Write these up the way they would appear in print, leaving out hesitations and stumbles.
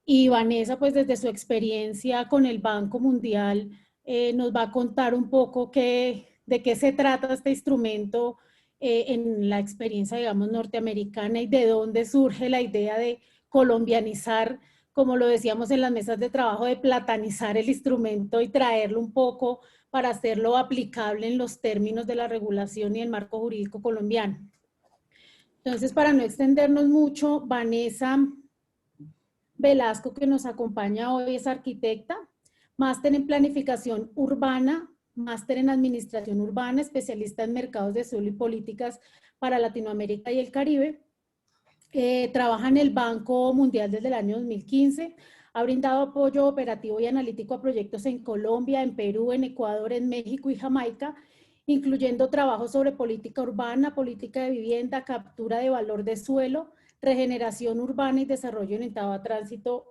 Y Vanessa, pues desde su experiencia con el Banco Mundial, nos va a contar un poco de qué se trata este instrumento en la experiencia, digamos, norteamericana y de dónde surge la idea de colombianizar, como lo decíamos en las mesas de trabajo, de platanizar el instrumento y traerlo un poco para hacerlo aplicable en los términos de la regulación y el marco jurídico colombiano. Entonces, para no extendernos mucho, Vanessa Velasco, que nos acompaña hoy, es arquitecta, máster en planificación urbana, máster en administración urbana, especialista en mercados de suelo y políticas para Latinoamérica y el Caribe. Trabaja en el Banco Mundial desde el año 2015. Ha brindado apoyo operativo y analítico a proyectos en Colombia, en Perú, en Ecuador, en México y Jamaica, incluyendo trabajos sobre política urbana, política de vivienda, captura de valor de suelo, regeneración urbana y desarrollo orientado a tránsito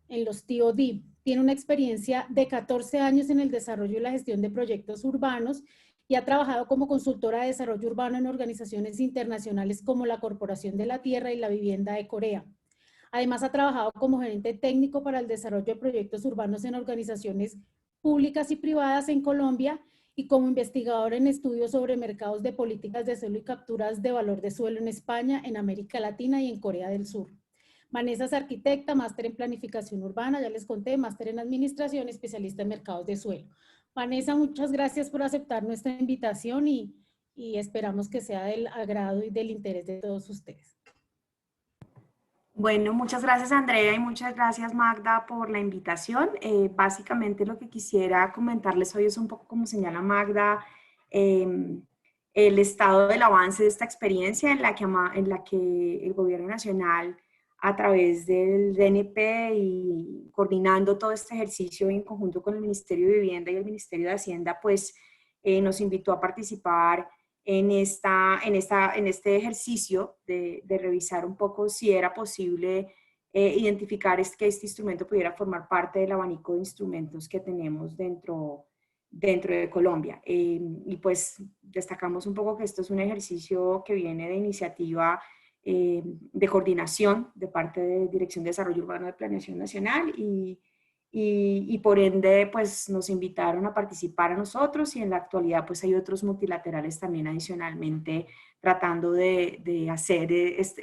en los TOD. Tiene una experiencia de 14 años en el desarrollo y la gestión de proyectos urbanos y ha trabajado como consultora de desarrollo urbano en organizaciones internacionales como la Corporación de la Tierra y la Vivienda de Corea. Además, ha trabajado como gerente técnico para el desarrollo de proyectos urbanos en organizaciones públicas y privadas en Colombia y como investigador en estudios sobre mercados de políticas de suelo y capturas de valor de suelo en España, en América Latina y en Corea del Sur. Vanessa es arquitecta, máster en planificación urbana, ya les conté, máster en administración, especialista en mercados de suelo. Vanessa, muchas gracias por aceptar nuestra invitación y esperamos que sea del agrado y del interés de todos ustedes. Bueno, muchas gracias Andrea y muchas gracias Magda por la invitación. Básicamente lo que quisiera comentarles hoy es un poco como señala Magda, el estado del avance de esta experiencia en la que el gobierno nacional a través del DNP y coordinando todo este ejercicio en conjunto con el Ministerio de Vivienda y el Ministerio de Hacienda, pues nos invitó a participar en este ejercicio de revisar un poco si era posible identificar que este instrumento pudiera formar parte del abanico de instrumentos que tenemos dentro de Colombia. Y pues destacamos un poco que esto es un ejercicio que viene de iniciativa de coordinación de parte de Dirección de Desarrollo Urbano de Planeación Nacional y por ende pues nos invitaron a participar a nosotros y en la actualidad pues hay otros multilaterales también adicionalmente tratando de hacer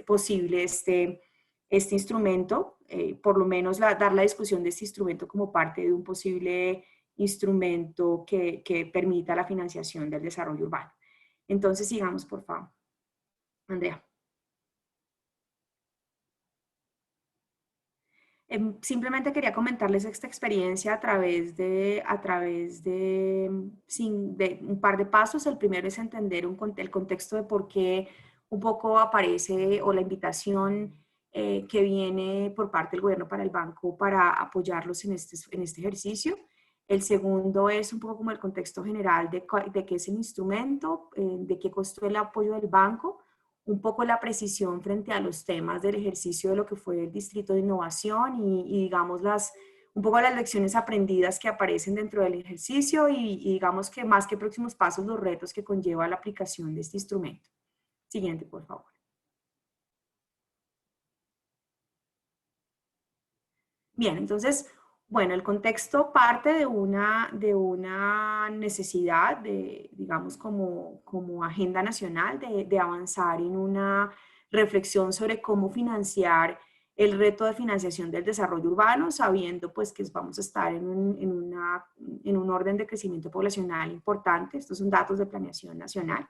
posible este instrumento, por lo menos dar la discusión de este instrumento como parte de un posible instrumento que permita la financiación del desarrollo urbano. Entonces sigamos por favor. Andrea. Simplemente quería comentarles esta experiencia a través de un par de pasos. El primero es entender el contexto de por qué un poco aparece o la invitación que viene por parte del gobierno para el banco para apoyarlos en este ejercicio. El segundo es un poco como el contexto general de qué es el instrumento, de qué costó el apoyo del banco, un poco la precisión frente a los temas del ejercicio de lo que fue el Distrito de Innovación y digamos un poco las lecciones aprendidas que aparecen dentro del ejercicio y digamos que más que próximos pasos, los retos que conlleva la aplicación de este instrumento. Siguiente, por favor. Bien, entonces, bueno, el contexto parte de una necesidad digamos, como agenda nacional de avanzar en una reflexión sobre cómo financiar el reto de financiación del desarrollo urbano, sabiendo pues que vamos a estar en un orden de crecimiento poblacional importante. Estos son datos de planeación nacional,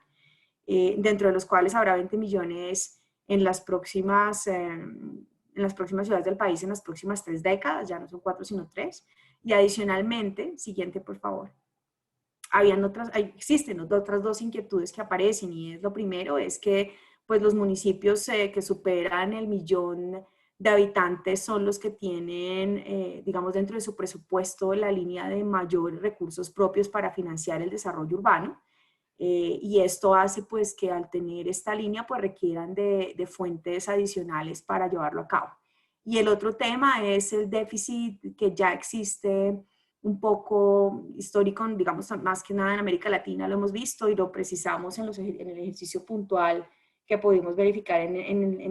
dentro de los cuales habrá 20 millones en las próximas ciudades del país en las próximas 3 décadas, ya no son 4 sino 3, y adicionalmente, siguiente por favor, existen otras dos inquietudes que aparecen y es lo primero es que pues los municipios que superan el 1.000.000 de habitantes son los que tienen, digamos, dentro de su presupuesto la línea de mayores recursos propios para financiar el desarrollo urbano. Y esto hace pues que al tener esta línea pues requieran de fuentes adicionales para llevarlo a cabo. Y el otro tema es el déficit que ya existe un poco histórico, digamos más que nada en América Latina lo hemos visto y lo precisamos en el ejercicio puntual que pudimos verificar en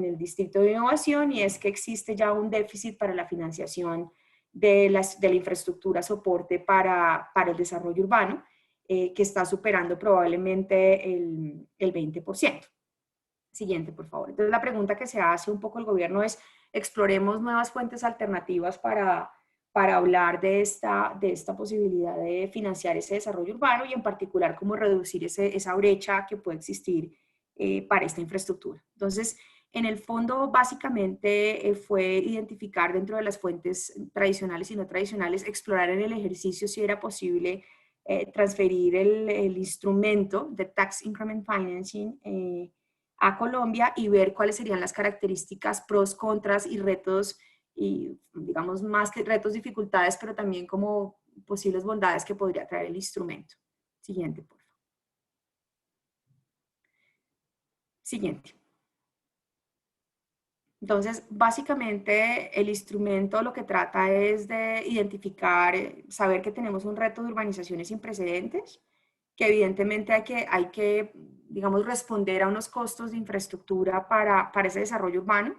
el Distrito de Innovación, y es que existe ya un déficit para la financiación de la infraestructura soporte para el desarrollo urbano, que está superando probablemente el 20%. Siguiente, por favor. Entonces, la pregunta que se hace un poco el gobierno es: exploremos nuevas fuentes alternativas para hablar de esta posibilidad de financiar ese desarrollo urbano, y en particular cómo reducir esa brecha que puede existir para esta infraestructura. Entonces, en el fondo, básicamente fue identificar dentro de las fuentes tradicionales y no tradicionales, explorar en el ejercicio si era posible transferir el instrumento de Tax Increment Financing a Colombia, y ver cuáles serían las características, pros, contras y retos, y digamos más que retos, dificultades, pero también como posibles bondades que podría traer el instrumento. Siguiente, por favor. Siguiente. Entonces, básicamente el instrumento lo que trata es de identificar, saber que tenemos un reto de urbanizaciones sin precedentes, que evidentemente hay que digamos, responder a unos costos de infraestructura para ese desarrollo urbano,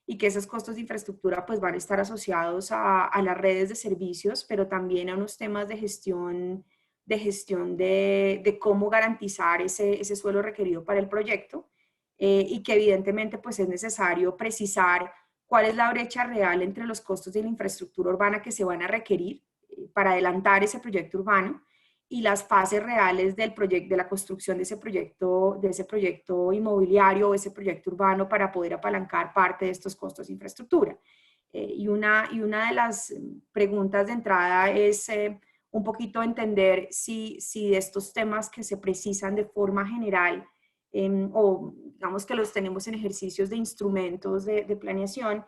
y que esos costos de infraestructura pues van a estar asociados a las redes de servicios, pero también a unos temas de gestión de cómo garantizar ese suelo requerido para el proyecto, y que evidentemente pues es necesario precisar cuál es la brecha real entre los costos de la infraestructura urbana que se van a requerir para adelantar ese proyecto urbano, y las fases reales del proyecto, de la construcción de ese proyecto inmobiliario o ese proyecto urbano, para poder apalancar parte de estos costos de infraestructura. Y una de las preguntas de entrada es un poquito entender si estos temas que se precisan de forma general, o digamos que los tenemos en ejercicios de instrumentos de planeación,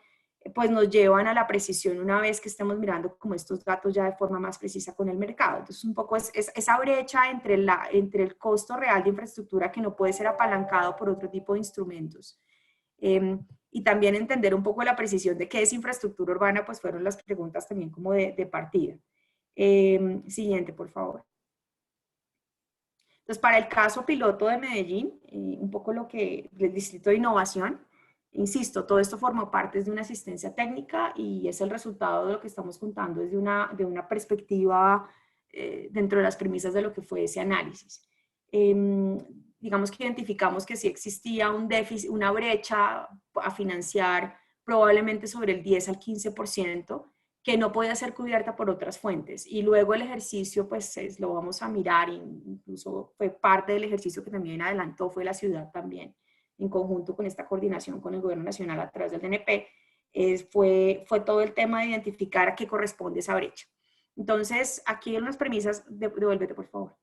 pues nos llevan a la precisión una vez que estamos mirando como estos datos ya de forma más precisa con el mercado. Entonces, un poco es esa brecha entre el costo real de infraestructura, que no puede ser apalancado por otro tipo de instrumentos. Y también entender un poco la precisión de qué es infraestructura urbana, pues fueron las preguntas también como de partida. Siguiente, por favor. Entonces, para el caso piloto de Medellín, un poco el Distrito de Innovación, insisto, todo esto formó parte de una asistencia técnica, y es el resultado de lo que estamos contando desde una perspectiva dentro de las premisas de lo que fue ese análisis. Digamos que identificamos que sí existía un déficit, una brecha a financiar probablemente sobre el 10 al 15%, que no podía ser cubierta por otras fuentes. Y luego el ejercicio, pues lo vamos a mirar, incluso fue parte del ejercicio que también adelantó, fue la ciudad también, en conjunto con esta coordinación con el gobierno nacional a través del DNP, fue todo el tema de identificar a qué corresponde esa brecha. Entonces, aquí hay unas premisas, devuélvete por favor.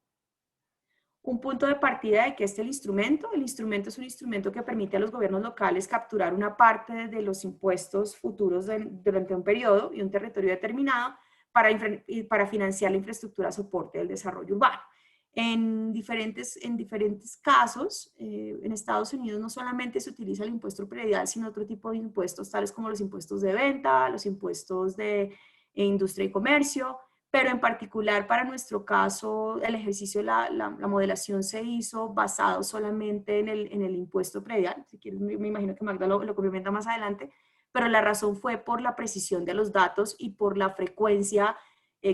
Un punto de partida de que el instrumento es un instrumento que permite a los gobiernos locales capturar una parte de los impuestos futuros durante un periodo y un territorio determinado para financiar la infraestructura soporte del desarrollo urbano. En diferentes casos, en Estados Unidos no solamente se utiliza el impuesto predial, sino otro tipo de impuestos, tales como los impuestos de venta, los impuestos de industria y comercio, pero en particular para nuestro caso, el ejercicio, la modelación se hizo basado solamente en el impuesto predial. Si quieres, me imagino que Magda lo complementa más adelante, pero la razón fue por la precisión de los datos y por la frecuencia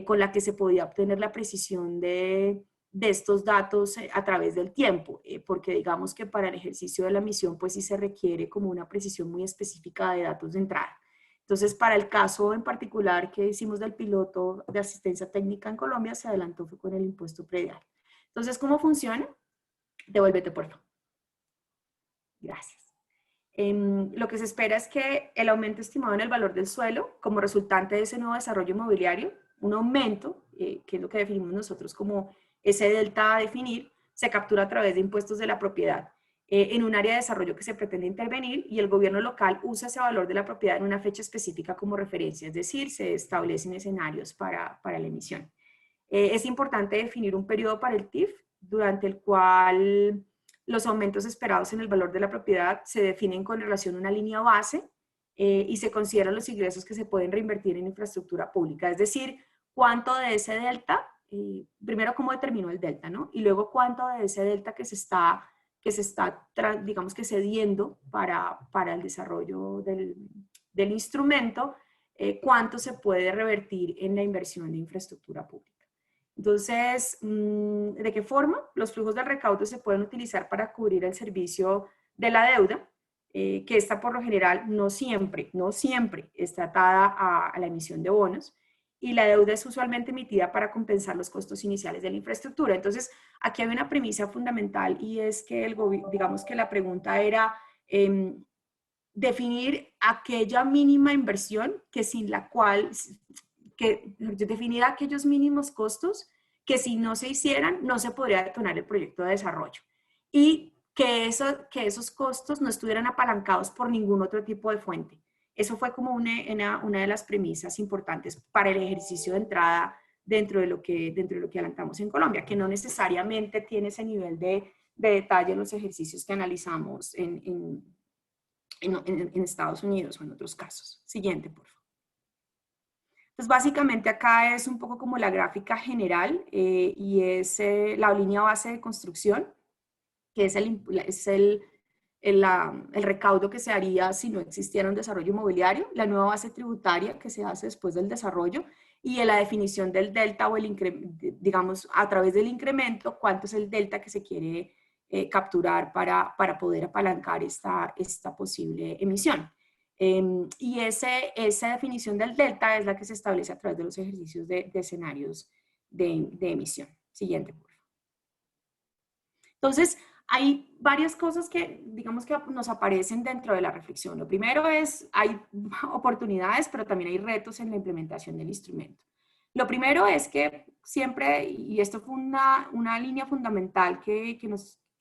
con la que se podía obtener la precisión de estos datos a través del tiempo, porque digamos que para el ejercicio de la misión pues sí se requiere como una precisión muy específica de datos de entrada. Entonces, para el caso en particular que hicimos del piloto de asistencia técnica en Colombia, se adelantó fue con el impuesto predial. Entonces, ¿cómo funciona? Devuélvete, por favor. Gracias. Lo que se espera es que el aumento estimado en el valor del suelo, como resultante de ese nuevo desarrollo inmobiliario, un aumento, que es lo que definimos nosotros como ese delta a definir, se captura a través de impuestos de la propiedad en un área de desarrollo que se pretende intervenir, y el gobierno local usa ese valor de la propiedad en una fecha específica como referencia, es decir, se establecen escenarios para la emisión. Es importante definir un periodo para el TIF durante el cual los aumentos esperados en el valor de la propiedad se definen con relación a una línea base y se consideran los ingresos que se pueden reinvertir en infraestructura pública, es decir, cuánto de ese delta, primero cómo determinó el delta, ¿no? Y luego cuánto de ese delta que que se está, digamos que cediendo para el desarrollo del instrumento, cuánto se puede revertir en la inversión de infraestructura pública. Entonces, ¿de qué forma? Los flujos del recaudo se pueden utilizar para cubrir el servicio de la deuda, que esta por lo general no siempre está atada a la emisión de bonos, y la deuda es usualmente emitida para compensar los costos iniciales de la infraestructura. Entonces, aquí hay una premisa fundamental, y es que digamos que la pregunta era definir aquella mínima inversión que sin la cual, definir aquellos mínimos costos que si no se hicieran no se podría detonar el proyecto de desarrollo, y que esos costos no estuvieran apalancados por ningún otro tipo de fuente. Eso fue como una de las premisas importantes para el ejercicio de entrada dentro de lo que adelantamos en Colombia, que no necesariamente tiene ese nivel de detalle en los ejercicios que analizamos en Estados Unidos o en otros casos. Siguiente, por favor. Entonces, básicamente acá es un poco como la gráfica general, y es la línea base de construcción, que es el recaudo que se haría si no existiera un desarrollo inmobiliario, la nueva base tributaria que se hace después del desarrollo, y la definición del delta o el incremento, digamos, a través del incremento, cuánto es el delta que se quiere capturar para poder apalancar esta posible emisión. Y esa definición del delta es la que se establece a través de los ejercicios de escenarios de emisión. Siguiente, por favor. Entonces, hay varias cosas que, digamos, que nos aparecen dentro de la reflexión. Lo primero es, hay oportunidades, pero también hay retos en la implementación del instrumento. Lo primero es que siempre, y esto fue una línea fundamental que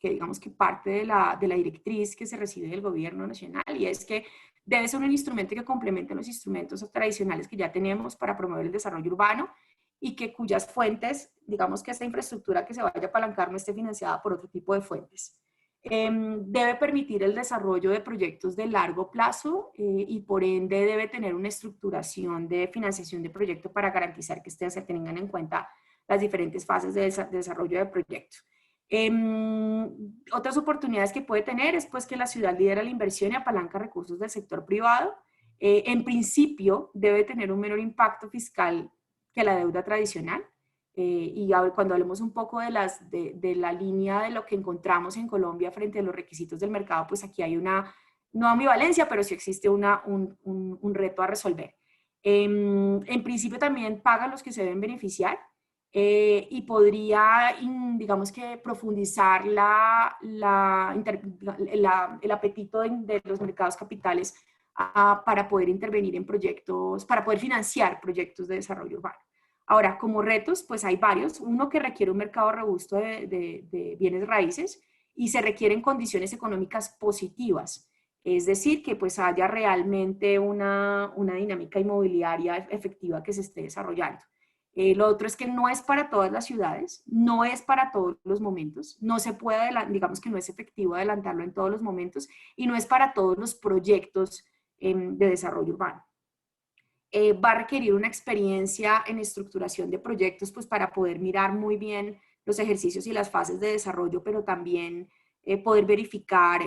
digamos que parte de la directriz que se recibe del gobierno nacional, y es que debe ser un instrumento que complemente los instrumentos tradicionales que ya tenemos para promover el desarrollo urbano, y que cuyas fuentes, digamos que esta infraestructura que se vaya a apalancar no esté financiada por otro tipo de fuentes. Debe permitir el desarrollo de proyectos de largo plazo, y por ende debe tener una estructuración de financiación de proyecto para garantizar que se tengan en cuenta las diferentes fases de desarrollo de proyecto. Otras oportunidades que puede tener es pues que la ciudad lidera la inversión y apalanca recursos del sector privado. En principio debe tener un menor impacto fiscal que la deuda tradicional, y cuando hablemos un poco de la línea de lo que encontramos en Colombia frente a los requisitos del mercado, pues aquí hay no ambivalencia, pero sí existe un reto a resolver. En principio también pagan los que se deben beneficiar, y podría, digamos que profundizar el apetito de los mercados capitales para poder intervenir en proyectos, para poder financiar proyectos de desarrollo urbano. Ahora, como retos, pues hay varios. Uno, que requiere un mercado robusto de bienes raíces, y se requieren condiciones económicas positivas. Es decir, que pues haya realmente una dinámica inmobiliaria efectiva que se esté desarrollando. Lo otro es que no es para todas las ciudades, no es para todos los momentos, no se puede, digamos que no es efectivo adelantarlo en todos los momentos, y no es para todos los proyectos de desarrollo urbano. Va a requerir una experiencia en estructuración de proyectos, pues para poder mirar muy bien los ejercicios y las fases de desarrollo, pero también poder verificar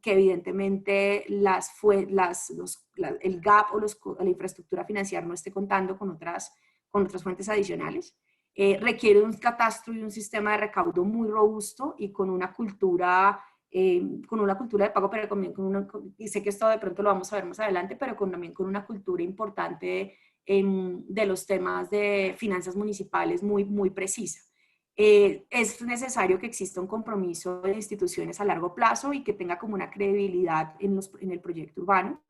que evidentemente el gap o la infraestructura financiera no esté contando con otras fuentes adicionales. Requiere un catastro y un sistema de recaudo muy robusto y con una cultura de pago, pero también y sé que esto de pronto lo vamos a ver más adelante, pero también con una cultura importante de los temas de finanzas municipales muy, muy precisa. Es necesario que exista un compromiso de instituciones a largo plazo y que tenga como una credibilidad en el proyecto urbano.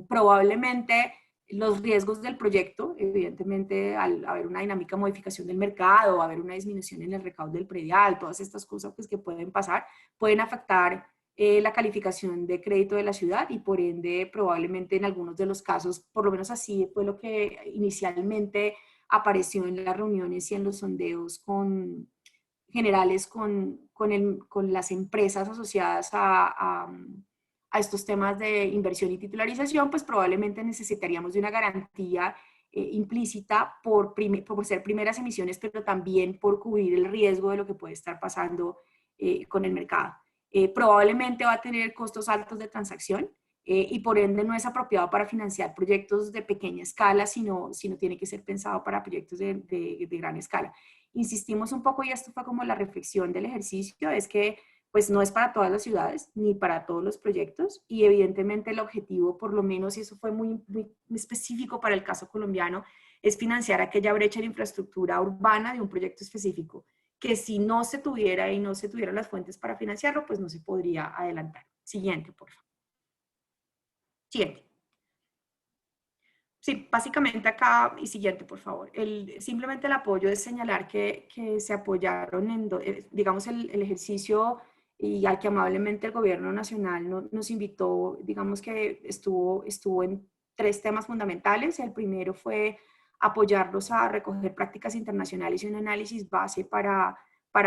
Probablemente los riesgos del proyecto, evidentemente al haber una dinámica de modificación del mercado, haber una disminución en el recaudo del predial, todas estas cosas pues, que pueden pasar, pueden afectar la calificación de crédito de la ciudad, y por ende probablemente en algunos de los casos, por lo menos así fue lo que inicialmente apareció en las reuniones y en los sondeos generales con las empresas asociadas a estos temas de inversión y titularización, pues probablemente necesitaríamos de una garantía implícita por ser primeras emisiones, pero también por cubrir el riesgo de lo que puede estar pasando con el mercado. Probablemente va a tener costos altos de transacción y por ende no es apropiado para financiar proyectos de pequeña escala, sino tiene que ser pensado para proyectos de gran escala. Insistimos un poco, y esto fue como la reflexión del ejercicio, es que pues no es para todas las ciudades ni para todos los proyectos, y evidentemente el objetivo, por lo menos, y eso fue muy específico para el caso colombiano, es financiar aquella brecha de infraestructura urbana de un proyecto específico, que si no se tuviera y no se tuvieran las fuentes para financiarlo, pues no se podría adelantar. Siguiente, por favor. Siguiente. Sí, básicamente acá, y siguiente, por favor. Simplemente el apoyo es señalar que se apoyaron en, digamos, el ejercicio, y al que amablemente el gobierno nacional nos invitó, digamos que estuvo en 3 temas fundamentales. El primero fue apoyarlos a recoger prácticas internacionales y un análisis base para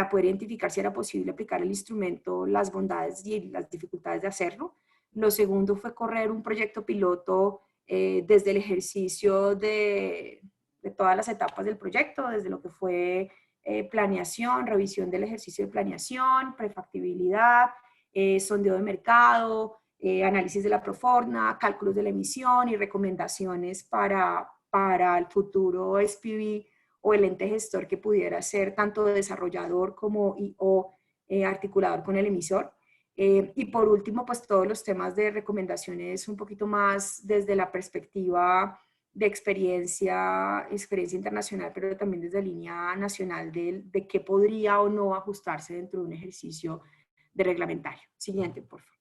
poder identificar si era posible aplicar el instrumento, las bondades y las dificultades de hacerlo. Lo segundo fue correr un proyecto piloto desde el ejercicio de todas las etapas del proyecto, desde lo que fue planeación, revisión del ejercicio de planeación, prefactibilidad, sondeo de mercado, análisis de la proforma, cálculos de la emisión y recomendaciones para el futuro SPV o el ente gestor que pudiera ser tanto desarrollador como o articulador con el emisor. Y por último, pues todos los temas de recomendaciones un poquito más desde la perspectiva de experiencia internacional, pero también desde línea nacional de qué podría o no ajustarse dentro de un ejercicio de reglamentario. Siguiente, por favor.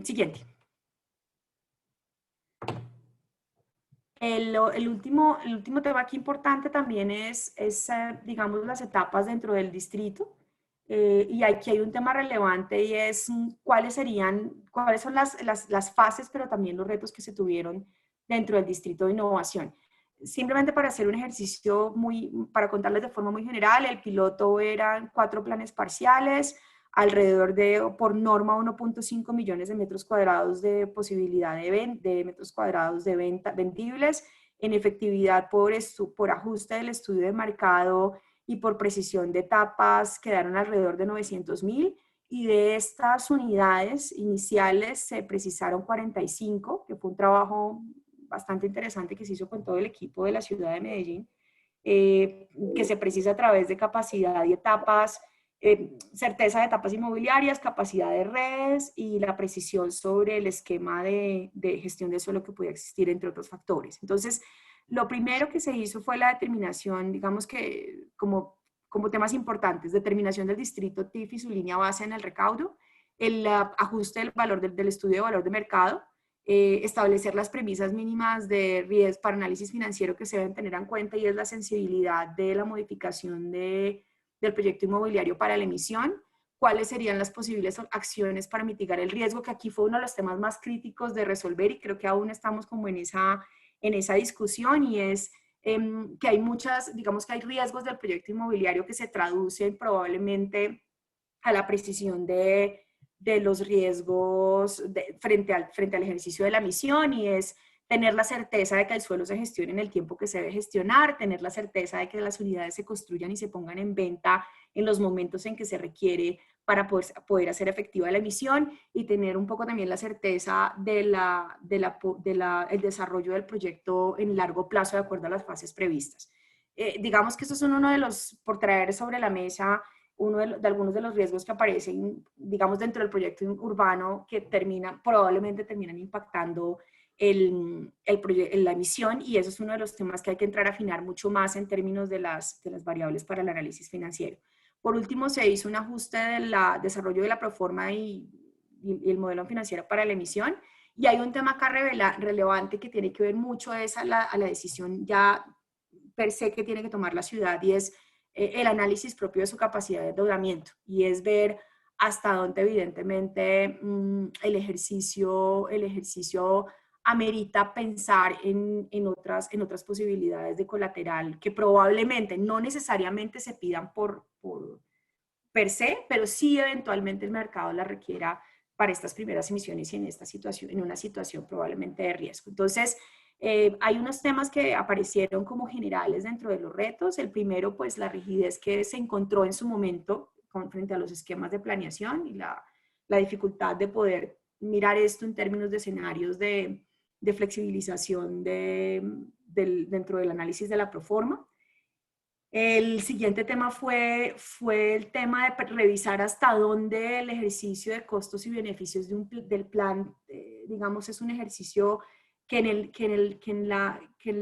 Siguiente. El último tema aquí importante también es digamos, las etapas dentro del distrito. Y aquí hay un tema relevante, y es cuáles son las fases, pero también los retos que se tuvieron dentro del distrito de innovación. Simplemente para hacer un ejercicio para contarles de forma muy general, el piloto eran 4 planes parciales, alrededor de, por norma, 1.5 millones de metros cuadrados de posibilidad de metros cuadrados de vendibles, en efectividad por ajuste del estudio de mercado y por precisión de etapas quedaron alrededor de 900,000, y de estas unidades iniciales se precisaron 45, que fue un trabajo bastante interesante que se hizo con todo el equipo de la ciudad de Medellín, que se precisa a través de capacidad y etapas, certeza de etapas inmobiliarias, capacidad de redes y la precisión sobre el esquema de gestión de suelo que podía existir, entre otros factores. Entonces, lo primero que se hizo fue la determinación, digamos que como temas importantes, determinación del distrito TIF y su línea base en el recaudo, el ajuste del valor del estudio de valor de mercado, establecer las premisas mínimas de riesgo para análisis financiero que se deben tener en cuenta, y es la sensibilidad de la modificación del proyecto inmobiliario para la emisión, cuáles serían las posibles acciones para mitigar el riesgo, que aquí fue uno de los temas más críticos de resolver, y creo que aún estamos como en esa discusión, y es que hay digamos que hay riesgos del proyecto inmobiliario que se traducen probablemente a la precisión de los riesgos frente al ejercicio de la misión, y es tener la certeza de que el suelo se gestione en el tiempo que se debe gestionar, tener la certeza de que las unidades se construyan y se pongan en venta en los momentos en que se requiere para poder hacer efectiva la emisión, y tener un poco también la certeza del desarrollo del proyecto en largo plazo de acuerdo a las fases previstas. Digamos que estos son uno de los, por traer sobre la mesa, uno de algunos de los riesgos que aparecen, digamos, dentro del proyecto urbano, que probablemente terminan impactando la emisión, y eso es uno de los temas que hay que entrar a afinar mucho más en términos de las variables para el análisis financiero. Por último, se hizo un ajuste del desarrollo de la proforma y el modelo financiero para la emisión, y hay un tema acá relevante que tiene que ver mucho a la decisión ya per se que tiene que tomar la ciudad, y es el análisis propio de su capacidad de endeudamiento, y es ver hasta dónde evidentemente el ejercicio amerita pensar en otras posibilidades de colateral que probablemente no necesariamente se pidan por per se, pero sí eventualmente el mercado la requiera para estas primeras emisiones y en una situación probablemente de riesgo. Entonces, Hay unos temas que aparecieron como generales dentro de los retos. El primero, pues la rigidez que se encontró en su momento frente a los esquemas de planeación y la dificultad de poder mirar esto en términos de escenarios de flexibilización dentro del análisis de la proforma. El siguiente tema fue el tema de revisar hasta dónde el ejercicio de costos y beneficios del plan, digamos, es un ejercicio que en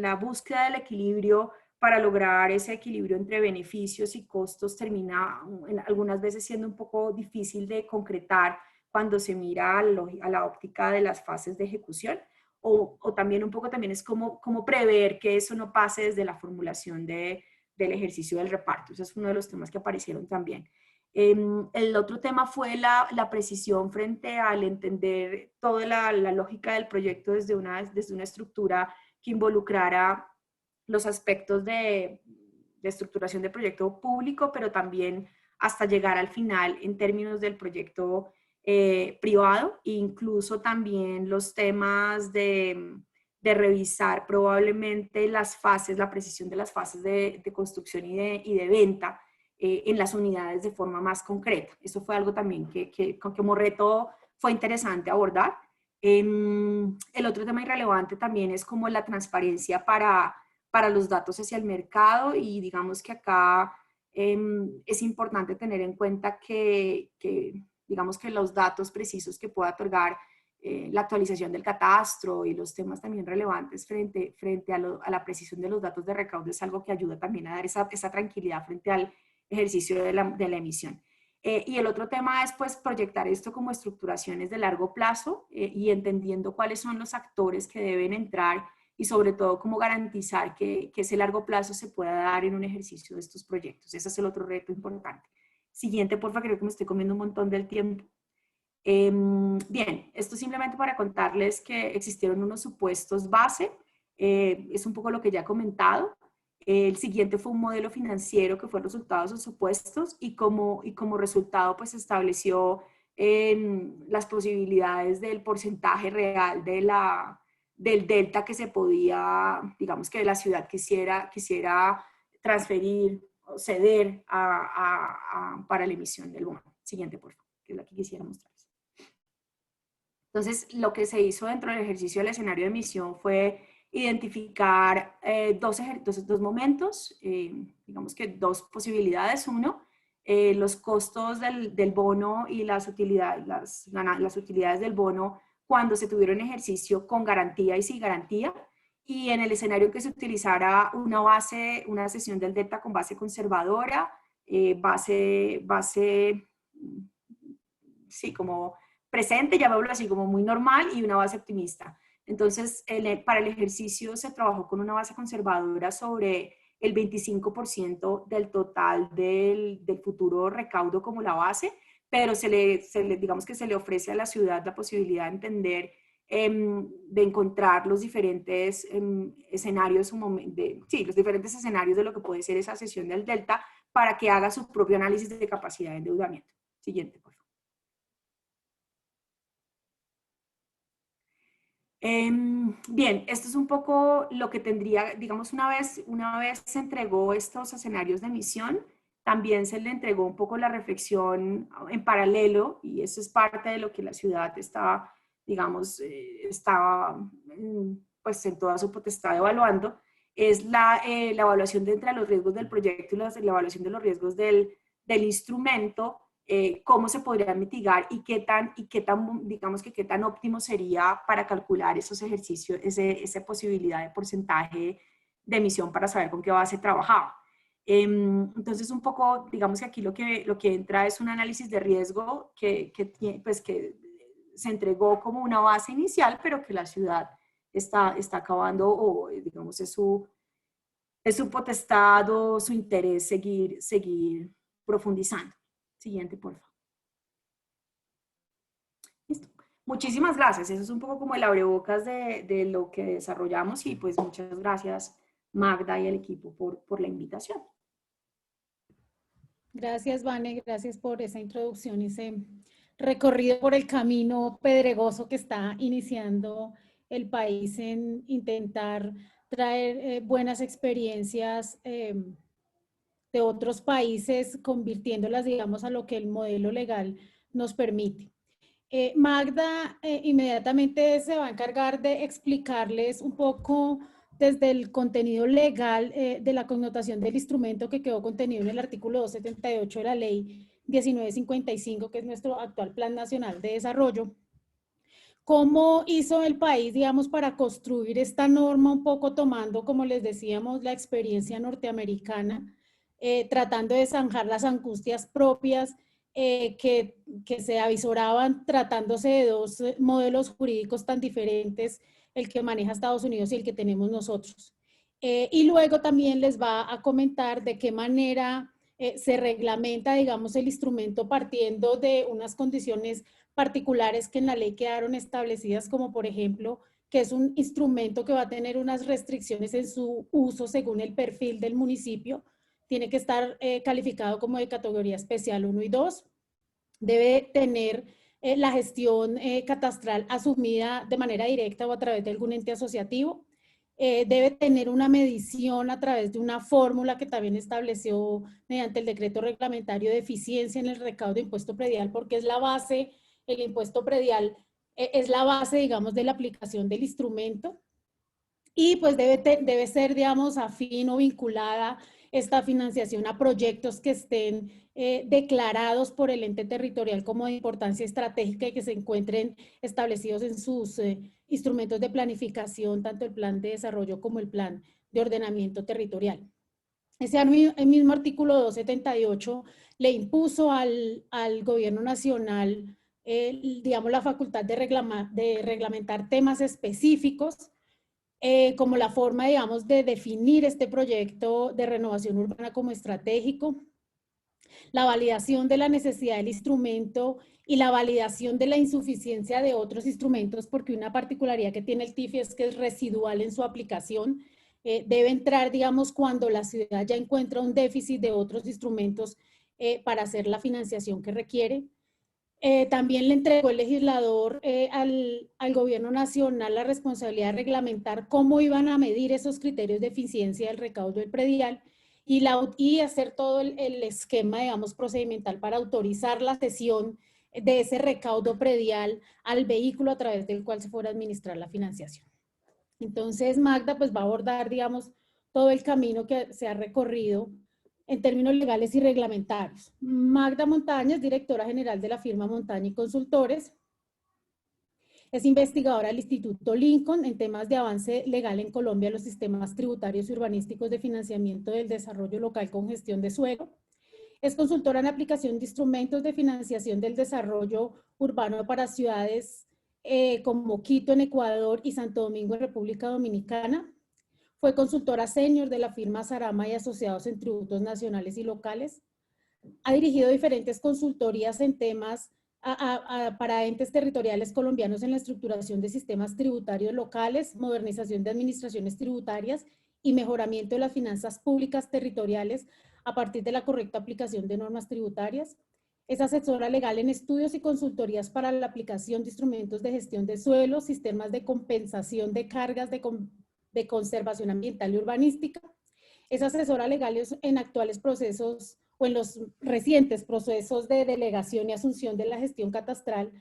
la búsqueda del equilibrio para lograr ese equilibrio entre beneficios y costos termina algunas veces siendo un poco difícil de concretar cuando se mira a la óptica de las fases de ejecución. O también un poco también es como prever que eso no pase desde la formulación del ejercicio del reparto. Ese es uno de los temas que aparecieron también. El otro tema fue la precisión frente al entender toda la lógica del proyecto desde una estructura que involucrara los aspectos de estructuración del proyecto público, pero también hasta llegar al final en términos del proyecto privado, e incluso también los temas de revisar probablemente las fases, la precisión de las fases de construcción y de venta en las unidades de forma más concreta. Eso fue algo también que como reto fue interesante abordar. El otro tema irrelevante también es como la transparencia para los datos hacia el mercado, y digamos que acá es importante tener en cuenta que digamos que los datos precisos que pueda otorgar la actualización del catastro y los temas también relevantes frente a la precisión de los datos de recaudo es algo que ayuda también a dar esa tranquilidad frente al ejercicio de la emisión. Y el otro tema es pues proyectar esto como estructuraciones de largo plazo y entendiendo cuáles son los actores que deben entrar y sobre todo cómo garantizar que ese largo plazo se pueda dar en un ejercicio de estos proyectos. Ese es el otro reto importante. Siguiente, porfa, creo que me estoy comiendo un montón del tiempo. Bien, esto simplemente para contarles que existieron unos supuestos base, es un poco lo que ya he comentado. El siguiente fue un modelo financiero que fue el resultado de esos supuestos, y como resultado pues estableció las posibilidades del porcentaje real del delta que se podía, digamos que la ciudad quisiera transferir o ceder para la emisión del bono. Siguiente, por favor, que es la que quisiera mostrarles. Entonces, lo que se hizo dentro del ejercicio del escenario de emisión fue identificar dos momentos, digamos que dos posibilidades. Uno, los costos del bono y las utilidades del bono cuando se tuvieron ejercicio con garantía y sin garantía, y en el escenario que se utilizara una sesión del delta con base conservadora, sí, como presente, llamémoslo así, como muy normal, y una base optimista. Entonces, para el ejercicio se trabajó con una base conservadora sobre el 25% del total del futuro recaudo como la base, pero digamos que se le ofrece a la ciudad la posibilidad de entender, de encontrar los diferentes escenarios, los diferentes escenarios de lo que puede ser esa sesión del delta para que haga su propio análisis de capacidad de endeudamiento. Siguiente, por favor. Bien, esto es un poco lo que tendría, digamos, una vez se entregó estos escenarios de emisión, también se le entregó un poco la reflexión en paralelo, y eso es parte de lo que la ciudad estaba, digamos, pues en toda su potestad evaluando, es la evaluación de entre los riesgos del proyecto y la evaluación de los riesgos del instrumento, cómo se podría mitigar y qué tan, digamos que qué tan óptimo sería para calcular esos ejercicios, esa posibilidad de porcentaje de emisión para saber con qué base trabajaba. Entonces, un poco, digamos que aquí lo que entra es un análisis de riesgo que se entregó como una base inicial, pero que la ciudad está acabando, o digamos es su potestad o su interés seguir profundizando. Siguiente, por favor. Listo. Muchísimas gracias. Eso es un poco como el abrebocas de lo que desarrollamos, y pues muchas gracias, Magda y el equipo por la invitación. Gracias, Vane, gracias por esa introducción, ese recorrido por el camino pedregoso que está iniciando el país en intentar traer buenas experiencias de otros países, convirtiéndolas, digamos, a lo que el modelo legal nos permite. Magda inmediatamente se va a encargar de explicarles un poco desde el contenido legal de la connotación del instrumento que quedó contenido en el artículo 278 de la ley 1955, que es nuestro actual Plan Nacional de Desarrollo. ¿Cómo hizo el país, digamos, para construir esta norma, un poco tomando, como les decíamos, la experiencia norteamericana, tratando de zanjar las angustias propias que se avisoraban tratándose de dos modelos jurídicos tan diferentes, el que maneja Estados Unidos y el que tenemos nosotros? Y luego también les va a comentar de qué manera se reglamenta, digamos, el instrumento partiendo de unas condiciones particulares que en la ley quedaron establecidas, como por ejemplo, que es un instrumento que va a tener unas restricciones en su uso según el perfil del municipio. Tiene que estar calificado como de categoría especial 1 y 2. Debe tener la gestión catastral asumida de manera directa o a través de algún ente asociativo. Debe tener una medición a través de una fórmula que también estableció mediante el decreto reglamentario de eficiencia en el recaudo de impuesto predial, porque es la base, el impuesto predial es la base, digamos, de la aplicación del instrumento. Y pues debe ser, digamos, afín o vinculada esta financiación a proyectos que estén declarados por el ente territorial como de importancia estratégica y que se encuentren establecidos en sus instrumentos de planificación, tanto el plan de desarrollo como el plan de ordenamiento territorial. Ese mismo artículo 278 le impuso al gobierno nacional, digamos, la facultad de reglamentar temas específicos como la forma, digamos, de definir este proyecto de renovación urbana como estratégico, la validación de la necesidad del instrumento y la validación de la insuficiencia de otros instrumentos, porque una particularidad que tiene el TIFI es que es residual en su aplicación. Debe entrar, digamos, cuando la ciudad ya encuentra un déficit de otros instrumentos para hacer la financiación que requiere. También le entregó el legislador al gobierno nacional la responsabilidad de reglamentar cómo iban a medir esos criterios de eficiencia del recaudo del predial y hacer todo el esquema, digamos, procedimental para autorizar la cesión de ese recaudo predial al vehículo a través del cual se fuera a administrar la financiación. Entonces, Magda pues va a abordar, digamos, todo el camino que se ha recorrido en términos legales y reglamentarios. Magda Montaña es directora general de la firma Montaña y Consultores. Es investigadora del Instituto Lincoln en temas de avance legal en Colombia, los sistemas tributarios y urbanísticos de financiamiento del desarrollo local con gestión de suelo. Es consultora en aplicación de instrumentos de financiación del desarrollo urbano para ciudades como Quito en Ecuador y Santo Domingo en República Dominicana. Fue consultora senior de la firma Sarama y Asociados en Tributos Nacionales y Locales. Ha dirigido diferentes consultorías en temas para entes territoriales colombianos en la estructuración de sistemas tributarios locales, modernización de administraciones tributarias y mejoramiento de las finanzas públicas territoriales a partir de la correcta aplicación de normas tributarias. Es asesora legal en estudios y consultorías para la aplicación de instrumentos de gestión de suelos, sistemas de compensación de cargas de conservación ambiental y urbanística. Es asesora legal en actuales procesos o en los recientes procesos de delegación y asunción de la gestión catastral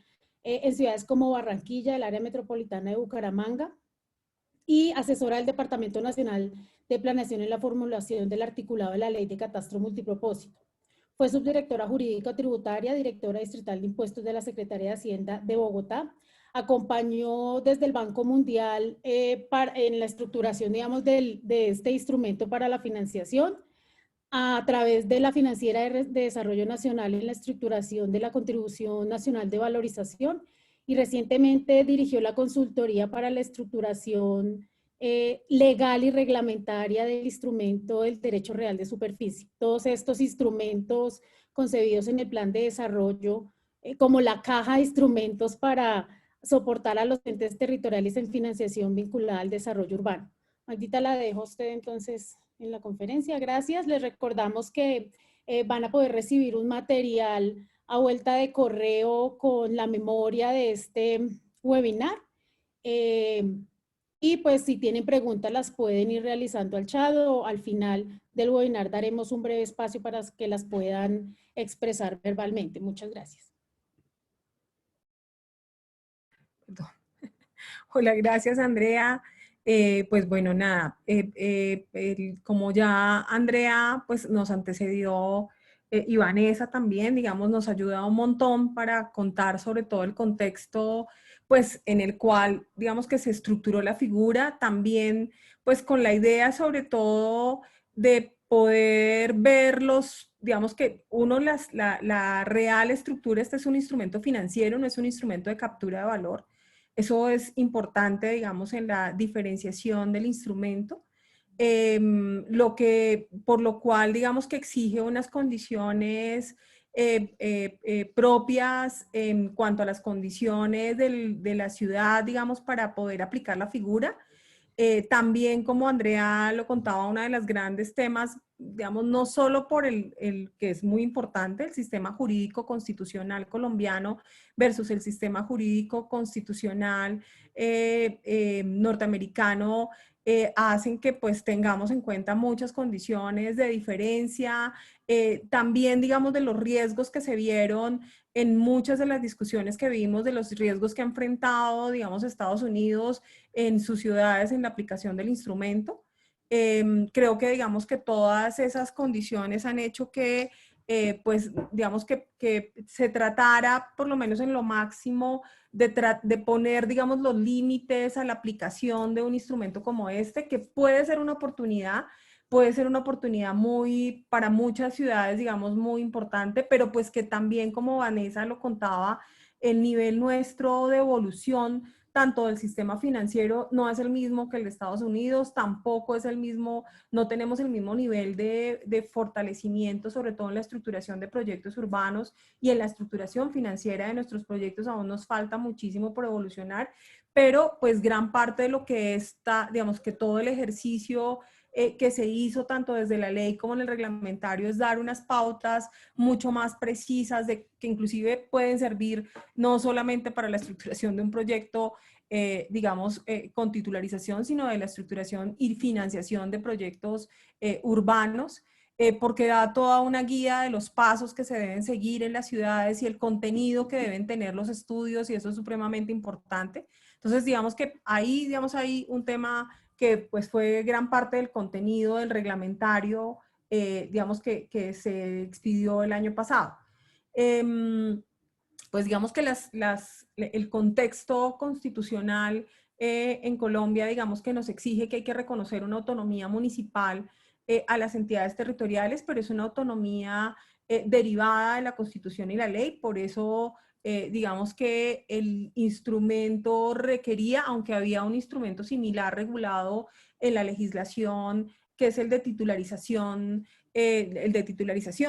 en ciudades como Barranquilla, el área metropolitana de Bucaramanga, y asesora del Departamento Nacional de Planeación en la formulación del articulado de la Ley de Catastro Multipropósito. Fue subdirectora jurídica tributaria, directora distrital de impuestos de la Secretaría de Hacienda de Bogotá. Acompañó desde el Banco Mundial en la estructuración, digamos, de este instrumento para la financiación, a través de la Financiera de Desarrollo Nacional en la estructuración de la Contribución Nacional de Valorización, y recientemente dirigió la consultoría para la estructuración legal y reglamentaria del instrumento del derecho real de superficie. Todos estos instrumentos concebidos en el plan de desarrollo como la caja de instrumentos para soportar a los entes territoriales en financiación vinculada al desarrollo urbano. Magdita, la dejo a usted entonces en la conferencia. Gracias. Les recordamos que van a poder recibir un material a vuelta de correo con la memoria de este webinar. Y pues si tienen preguntas las pueden ir realizando al chat o al final del webinar daremos un breve espacio para que las puedan expresar verbalmente. Muchas gracias. Perdón. Hola, gracias Andrea. Pues bueno, nada, como ya Andrea pues nos antecedió y Vanessa también, digamos, nos ayuda un montón para contar sobre todo el contexto pues en el cual digamos que se estructuró la figura, también pues con la idea sobre todo de poder ver los, digamos que uno, la real estructura, este es un instrumento financiero, no es un instrumento de captura de valor. Eso es importante, digamos, en la diferenciación del instrumento, por lo cual, digamos, que exige unas condiciones propias en cuanto a las condiciones de la ciudad, digamos, para poder aplicar la figura. También, como Andrea lo contaba, una de las grandes temas, digamos, no solo por el que es muy importante, el sistema jurídico constitucional colombiano versus el sistema jurídico constitucional norteamericano, hacen que pues tengamos en cuenta muchas condiciones de diferencia, también digamos de los riesgos que se vieron en muchas de las discusiones que vimos, de los riesgos que ha enfrentado, digamos, Estados Unidos en sus ciudades en la aplicación del instrumento. Creo que digamos que todas esas condiciones han hecho que pues digamos que se tratara por lo menos en lo máximo de poner digamos los límites a la aplicación de un instrumento como este, que puede ser una oportunidad muy, para muchas ciudades, digamos, muy importante, pero pues que también, como Vanessa lo contaba, el nivel nuestro de evolución, tanto del sistema financiero, no es el mismo que el de Estados Unidos, tampoco es el mismo, no tenemos el mismo nivel de fortalecimiento, sobre todo en la estructuración de proyectos urbanos y en la estructuración financiera de nuestros proyectos, aún nos falta muchísimo por evolucionar, pero pues gran parte de lo que está, digamos que todo el ejercicio que se hizo tanto desde la ley como en el reglamentario es dar unas pautas mucho más precisas que inclusive pueden servir no solamente para la estructuración de un proyecto, digamos, con titularización, sino de la estructuración y financiación de proyectos urbanos, porque da toda una guía de los pasos que se deben seguir en las ciudades y el contenido que deben tener los estudios, y eso es supremamente importante. Entonces, digamos que ahí, digamos, hay un tema que pues fue gran parte del contenido del reglamentario, digamos, que se expidió el año pasado. Pues digamos que el contexto constitucional en Colombia, digamos que nos exige que hay que reconocer una autonomía municipal a las entidades territoriales, pero es una autonomía derivada de la Constitución y la ley, por eso digamos que el instrumento requería, aunque había un instrumento similar regulado en la legislación, que es el de titularización,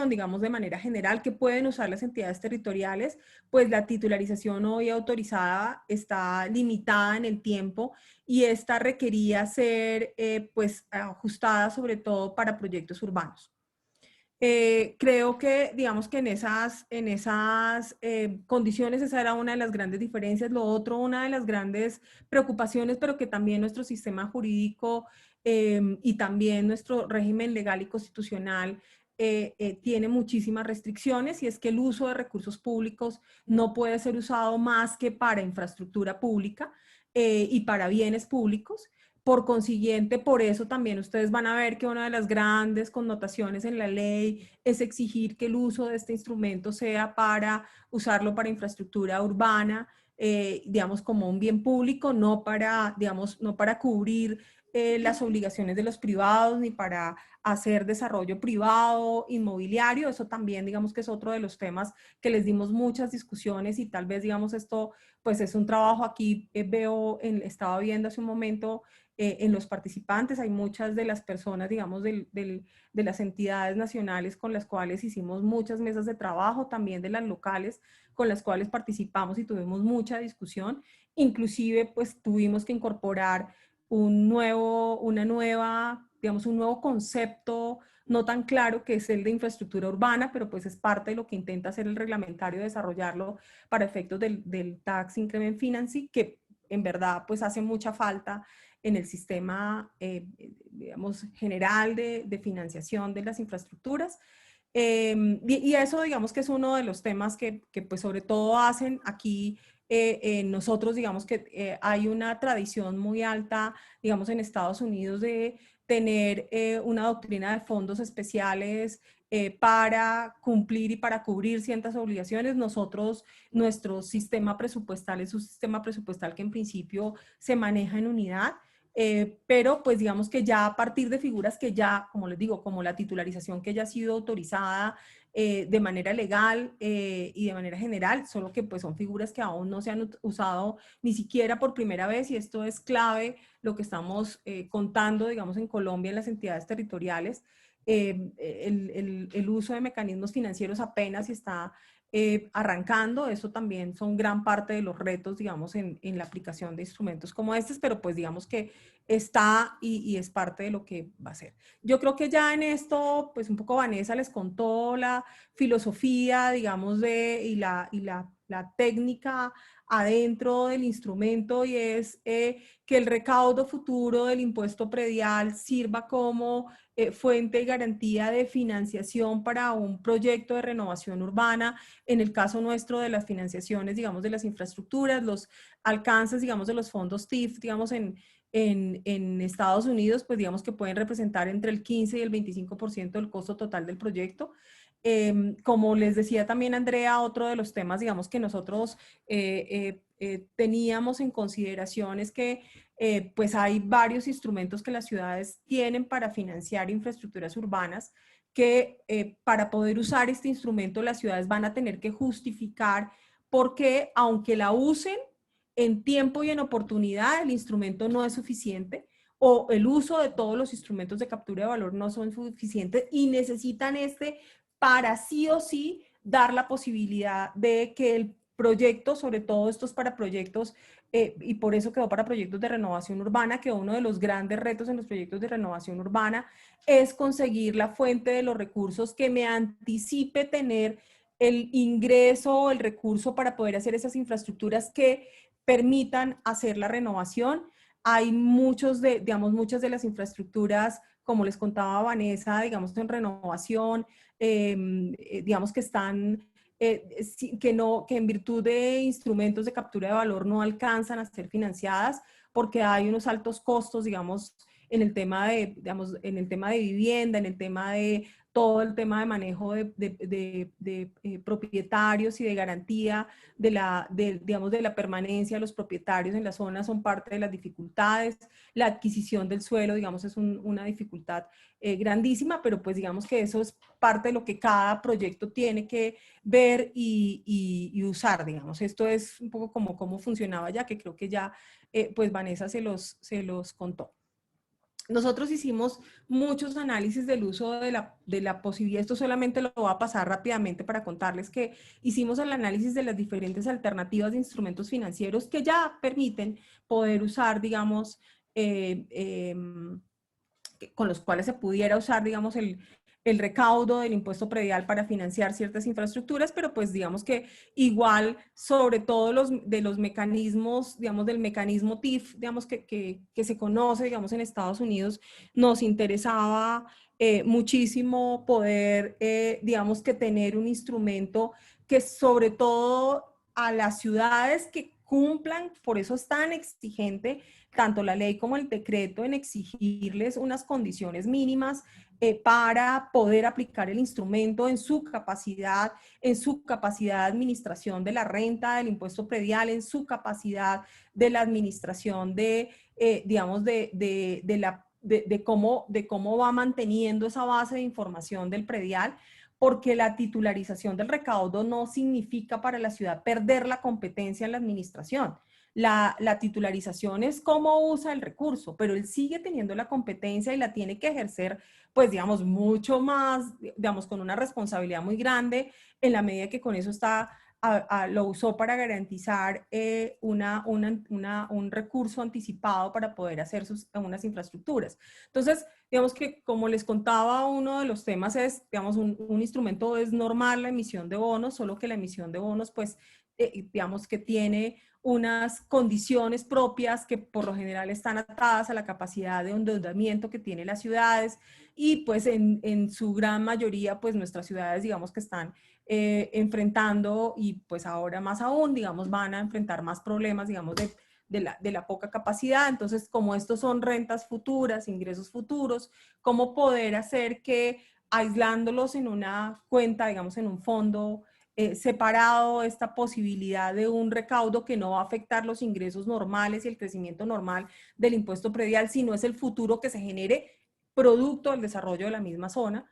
digamos, de manera general, que pueden usar las entidades territoriales, pues la titularización hoy autorizada está limitada en el tiempo y esta requería ser pues ajustada sobre todo para proyectos urbanos. Creo que, digamos que en esas condiciones esa era una de las grandes diferencias. Lo otro, una de las grandes preocupaciones, pero que también nuestro sistema jurídico y también nuestro régimen legal y constitucional tiene muchísimas restricciones, y es que el uso de recursos públicos no puede ser usado más que para infraestructura pública y para bienes públicos. Por consiguiente, por eso también ustedes van a ver que una de las grandes connotaciones en la ley es exigir que el uso de este instrumento sea para usarlo para infraestructura urbana, digamos, como un bien público, no para, digamos, no para cubrir las obligaciones de los privados ni para hacer desarrollo privado, inmobiliario. Eso también, digamos, que es otro de los temas que les dimos muchas discusiones, y tal vez, digamos, esto pues es un trabajo aquí, estaba viendo hace un momento en los participantes, hay muchas de las personas, digamos, de las entidades nacionales con las cuales hicimos muchas mesas de trabajo, también de las locales con las cuales participamos y tuvimos mucha discusión. Inclusive, pues tuvimos que incorporar digamos, un nuevo concepto no tan claro, que es el de infraestructura urbana, pero pues es parte de lo que intenta hacer el reglamentario, desarrollarlo para efectos del Tax Increment Financing, que en verdad pues hace mucha falta en el sistema, digamos, general de financiación de las infraestructuras. Y eso, digamos, que es uno de los temas que pues sobre todo hacen aquí nosotros, digamos que hay una tradición muy alta, digamos, en Estados Unidos de tener una doctrina de fondos especiales para cumplir y para cubrir ciertas obligaciones. Nosotros, nuestro sistema presupuestal es un sistema presupuestal que en principio se maneja en unidad. Pero pues digamos que ya a partir de figuras que ya, como les digo, como la titularización que ya ha sido autorizada de manera legal y de manera general, solo que pues son figuras que aún no se han usado ni siquiera por primera vez, y esto es clave lo que estamos contando, digamos, en Colombia en las entidades territoriales. El uso de mecanismos financieros apenas está arrancando. Eso también son gran parte de los retos, digamos, en la aplicación de instrumentos como estos, pero pues digamos que está y es parte de lo que va a ser. Yo creo que ya en esto, pues un poco Vanessa les contó la filosofía, digamos, la técnica adentro del instrumento, y es que el recaudo futuro del impuesto predial sirva como fuente y garantía de financiación para un proyecto de renovación urbana. En el caso nuestro de las financiaciones, digamos, de las infraestructuras, los alcances, digamos, de los fondos TIF, digamos, en Estados Unidos, pues digamos que pueden representar entre el 15 y el 25% del costo total del proyecto. Como les decía también Andrea, otro de los temas, digamos, que nosotros teníamos en consideración es que pues hay varios instrumentos que las ciudades tienen para financiar infraestructuras urbanas, que para poder usar este instrumento las ciudades van a tener que justificar por qué, aunque la usen en tiempo y en oportunidad, el instrumento no es suficiente, o el uso de todos los instrumentos de captura de valor no son suficientes y necesitan este para sí o sí dar la posibilidad de que el proyecto, sobre todo estos para proyectos, y por eso quedó para proyectos de renovación urbana, que uno de los grandes retos en los proyectos de renovación urbana es conseguir la fuente de los recursos que me anticipe tener el ingreso o el recurso para poder hacer esas infraestructuras que permitan hacer la renovación. Hay muchas de las infraestructuras, como les contaba Vanessa, digamos, en renovación, digamos que están, que en virtud de instrumentos de captura de valor no alcanzan a ser financiadas porque hay unos altos costos, digamos, en el tema digamos, en el tema de vivienda, en el tema de todo el tema de manejo de propietarios y de garantía digamos, de la permanencia de los propietarios en la zona son parte de las dificultades. La adquisición del suelo, digamos, es una dificultad grandísima, pero pues digamos que eso es parte de lo que cada proyecto tiene que ver y usar, digamos. Esto es un poco como cómo funcionaba ya, que creo que ya pues Vanessa se los contó. Nosotros hicimos muchos análisis del uso de la posibilidad, esto solamente lo voy a pasar rápidamente para contarles que hicimos el análisis de las diferentes alternativas de instrumentos financieros que ya permiten poder usar, digamos, con los cuales se pudiera usar, digamos, el recaudo del impuesto predial para financiar ciertas infraestructuras, pero pues digamos que igual, sobre todo de los mecanismos, digamos, del mecanismo TIF, digamos, que se conoce, digamos, en Estados Unidos, nos interesaba muchísimo poder, digamos, que tener un instrumento que sobre todo a las ciudades que cumplan, por eso es tan exigente tanto la ley como el decreto en exigirles unas condiciones mínimas para poder aplicar el instrumento en su capacidad de administración de la renta, del impuesto predial, en su capacidad de la administración digamos, de cómo va manteniendo esa base de información del predial, porque la titularización del recaudo no significa para la ciudad perder la competencia en la administración. La titularización es cómo usa el recurso, pero él sigue teniendo la competencia y la tiene que ejercer, pues digamos, mucho más, digamos, con una responsabilidad muy grande, en la medida que con eso lo usó para garantizar un recurso anticipado para poder hacer unas infraestructuras. Entonces, digamos que como les contaba, uno de los temas es, digamos, un instrumento es normal la emisión de bonos, solo que la emisión de bonos, pues, digamos que tiene unas condiciones propias que por lo general están atadas a la capacidad de endeudamiento que tienen las ciudades y pues en su gran mayoría pues nuestras ciudades digamos que están enfrentando y pues ahora más aún digamos van a enfrentar más problemas digamos de la poca capacidad. Entonces como estos son rentas futuras, ingresos futuros, ¿cómo poder hacer que aislándolos en una cuenta, digamos en un fondo separado, esta posibilidad de un recaudo que no va a afectar los ingresos normales y el crecimiento normal del impuesto predial, sino es el futuro que se genere producto del desarrollo de la misma zona,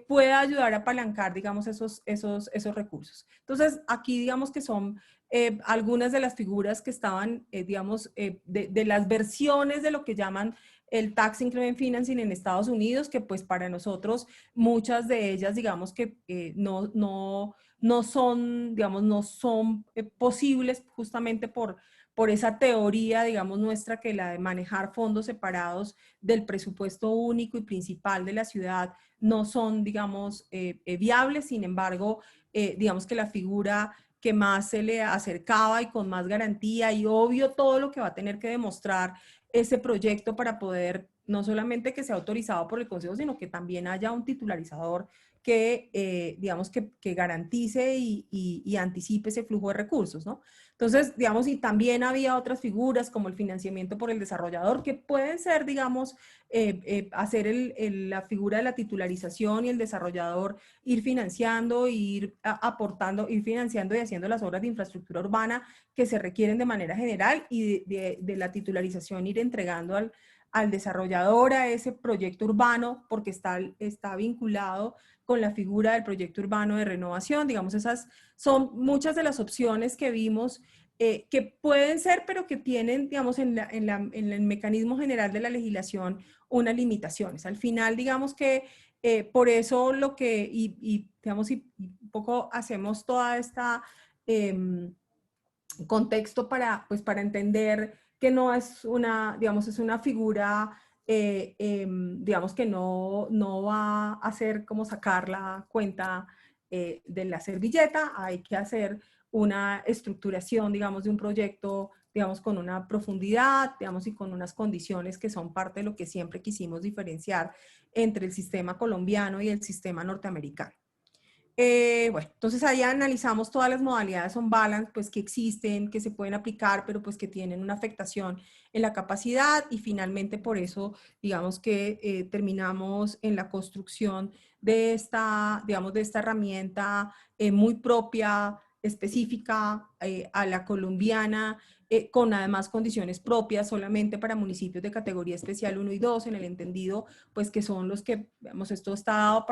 pueda ayudar a apalancar, digamos, esos recursos? Entonces, aquí digamos que son algunas de las figuras que estaban, digamos, de las versiones de lo que llaman el Tax Increment Financing en Estados Unidos, que pues para nosotros muchas de ellas, digamos que no son, digamos, no son posibles justamente por esa teoría, digamos, nuestra, que la de manejar fondos separados del presupuesto único y principal de la ciudad no son, digamos, viables. Sin embargo, digamos que la figura que más se le acercaba y con más garantía y obvio todo lo que va a tener que demostrar ese proyecto para poder no solamente que sea autorizado por el Consejo, sino que también haya un titularizador que, digamos, que garantice y anticipe ese flujo de recursos, ¿no? Entonces, digamos, y también había otras figuras como el financiamiento por el desarrollador, que pueden ser, digamos, hacer la figura de la titularización y el desarrollador ir financiando, ir aportando, ir financiando y haciendo las obras de infraestructura urbana que se requieren de manera general y de la titularización ir entregando al desarrollador a ese proyecto urbano porque está vinculado con la figura del proyecto urbano de renovación. Digamos, esas son muchas de las opciones que vimos que pueden ser, pero que tienen, digamos, en el mecanismo general de la legislación unas limitaciones. Al final, digamos que por eso lo que, digamos, y un poco hacemos toda esta contexto pues, para entender que no es una, digamos, es una figura, digamos, que no va a hacer como sacar la cuenta de la servilleta. Hay que hacer una estructuración, digamos, de un proyecto, digamos, con una profundidad, digamos, y con unas condiciones que son parte de lo que siempre quisimos diferenciar entre el sistema colombiano y el sistema norteamericano. Bueno, entonces ahí analizamos todas las modalidades on balance, pues que existen, que se pueden aplicar, pero pues que tienen una afectación en la capacidad y finalmente por eso, digamos que terminamos en la construcción de esta, digamos, de esta herramienta muy propia, específica a la colombiana, con además condiciones propias solamente para municipios de categoría especial 1 y 2, en el entendido, pues que son los que, digamos, esto está dado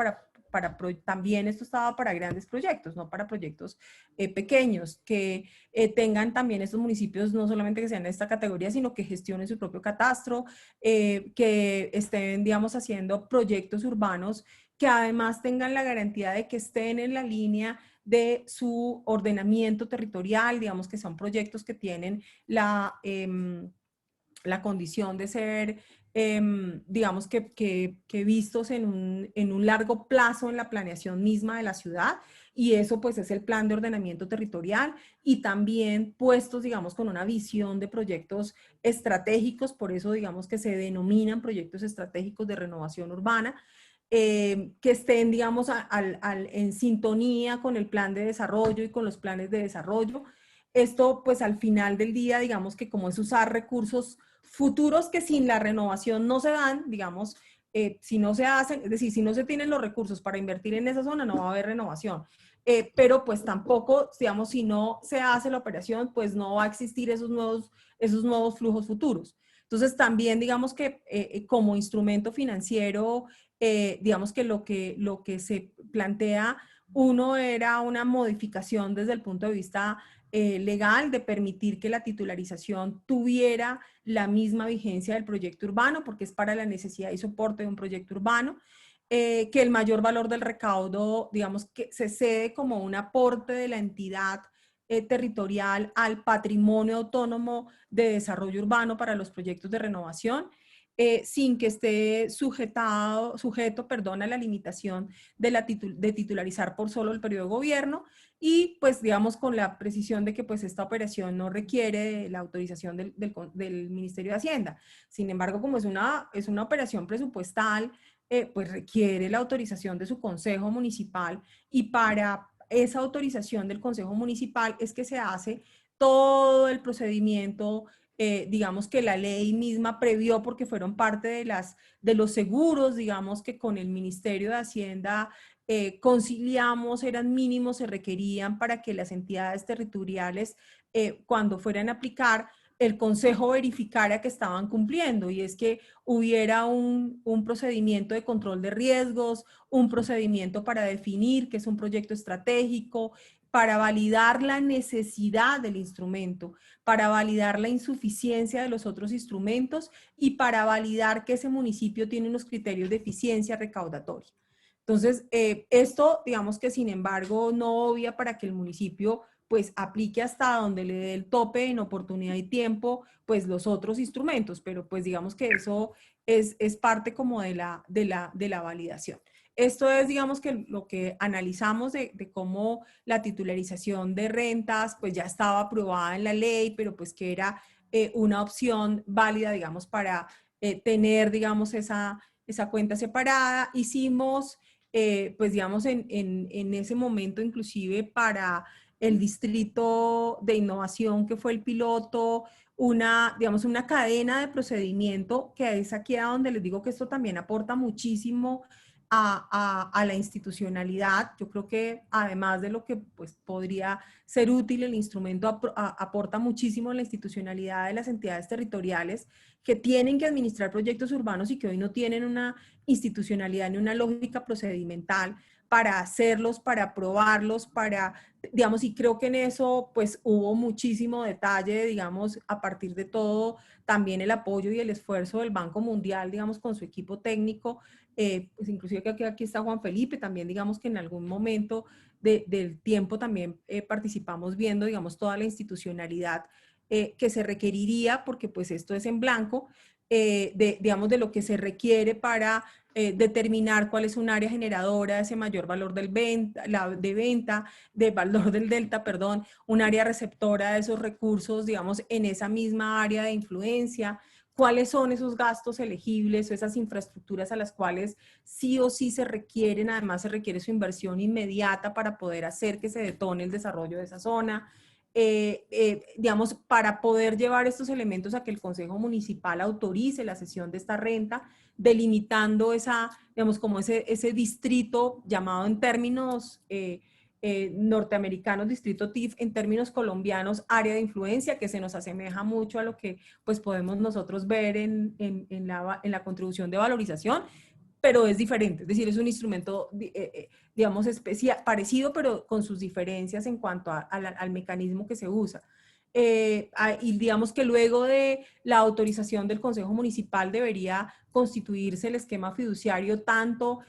también esto está dado para grandes proyectos, no para proyectos pequeños, que tengan también estos municipios no solamente que sean de esta categoría, sino que gestionen su propio catastro, que estén, digamos, haciendo proyectos urbanos que además tengan la garantía de que estén en la línea de su ordenamiento territorial, digamos que son proyectos que tienen la condición de ser, digamos que vistos en un largo plazo en la planeación misma de la ciudad, y eso pues es el plan de ordenamiento territorial, y también puestos, digamos, con una visión de proyectos estratégicos, por eso digamos que se denominan proyectos estratégicos de renovación urbana, que estén, digamos, en sintonía con el plan de desarrollo y con los planes de desarrollo. Esto, pues al final del día, digamos que como es usar recursos futuros que sin la renovación no se dan, digamos, si no se hacen, es decir, si no se tienen los recursos para invertir en esa zona, no va a haber renovación. Pero pues tampoco, digamos, si no se hace la operación, pues no va a existir esos nuevos flujos futuros. Entonces también, digamos que como instrumento financiero, digamos que lo que se plantea, uno era una modificación desde el punto de vista legal de permitir que la titularización tuviera la misma vigencia del proyecto urbano, porque es para la necesidad y soporte de un proyecto urbano, que el mayor valor del recaudo, digamos, que se cede como un aporte de la entidad territorial al patrimonio autónomo de desarrollo urbano para los proyectos de renovación. sin que esté sujeto, perdón, a la limitación de titularizar por solo el periodo de gobierno, y pues digamos con la precisión de que pues esta operación no requiere la autorización del Ministerio de Hacienda. Sin embargo, como es una operación presupuestal, pues requiere la autorización de su Consejo Municipal, y para esa autorización del Consejo Municipal es que se hace todo el procedimiento, digamos, que la ley misma previó, porque fueron parte de los seguros, digamos, que con el Ministerio de Hacienda conciliamos, eran mínimos, se requerían para que las entidades territoriales, cuando fueran a aplicar, el Consejo verificara que estaban cumpliendo, y es que hubiera un procedimiento de control de riesgos, un procedimiento para definir qué es un proyecto estratégico, para validar la necesidad del instrumento, para validar la insuficiencia de los otros instrumentos, y para validar que ese municipio tiene unos criterios de eficiencia recaudatoria. Entonces, esto, digamos que sin embargo, no obvia para que el municipio pues aplique hasta donde le dé el tope en oportunidad y tiempo, pues los otros instrumentos, pero pues digamos que eso es parte como de la validación. Esto es, digamos, que lo que analizamos de cómo la titularización de rentas pues ya estaba aprobada en la ley, pero pues que era una opción válida, digamos, para tener, digamos, esa cuenta separada. Hicimos, pues digamos, en ese momento inclusive para el distrito de innovación, que fue el piloto, digamos, una cadena de procedimiento, que es aquí a donde les digo que esto también aporta muchísimo a la institucionalidad. Yo creo que además de lo que pues, podría ser útil, el instrumento aporta muchísimo a la institucionalidad de las entidades territoriales que tienen que administrar proyectos urbanos y que hoy no tienen una institucionalidad ni una lógica procedimental para hacerlos, para aprobarlos, para, digamos, y creo que en eso pues hubo muchísimo detalle, digamos, a partir de todo, también el apoyo y el esfuerzo del Banco Mundial, digamos, con su equipo técnico, pues inclusive que aquí está Juan Felipe, también digamos que en algún momento del tiempo también participamos viendo, digamos, toda la institucionalidad que se requeriría, porque pues esto es en blanco, digamos, de lo que se requiere para determinar cuál es un área generadora de ese mayor valor de valor del delta, perdón, un área receptora de esos recursos, digamos, en esa misma área de influencia, cuáles son esos gastos elegibles o esas infraestructuras a las cuales sí o sí se requieren, además se requiere su inversión inmediata para poder hacer que se detone el desarrollo de esa zona. Digamos, para poder llevar estos elementos a que el Consejo Municipal autorice la cesión de esta renta, delimitando digamos, como ese distrito llamado en términos norteamericanos, distrito TIF, en términos colombianos, área de influencia, que se nos asemeja mucho a lo que pues podemos nosotros ver en la contribución de valorización, pero es diferente, es decir, es un instrumento, digamos, parecido, pero con sus diferencias en cuanto al mecanismo que se usa. Y digamos que luego de la autorización del Consejo Municipal debería constituirse el esquema fiduciario, tanto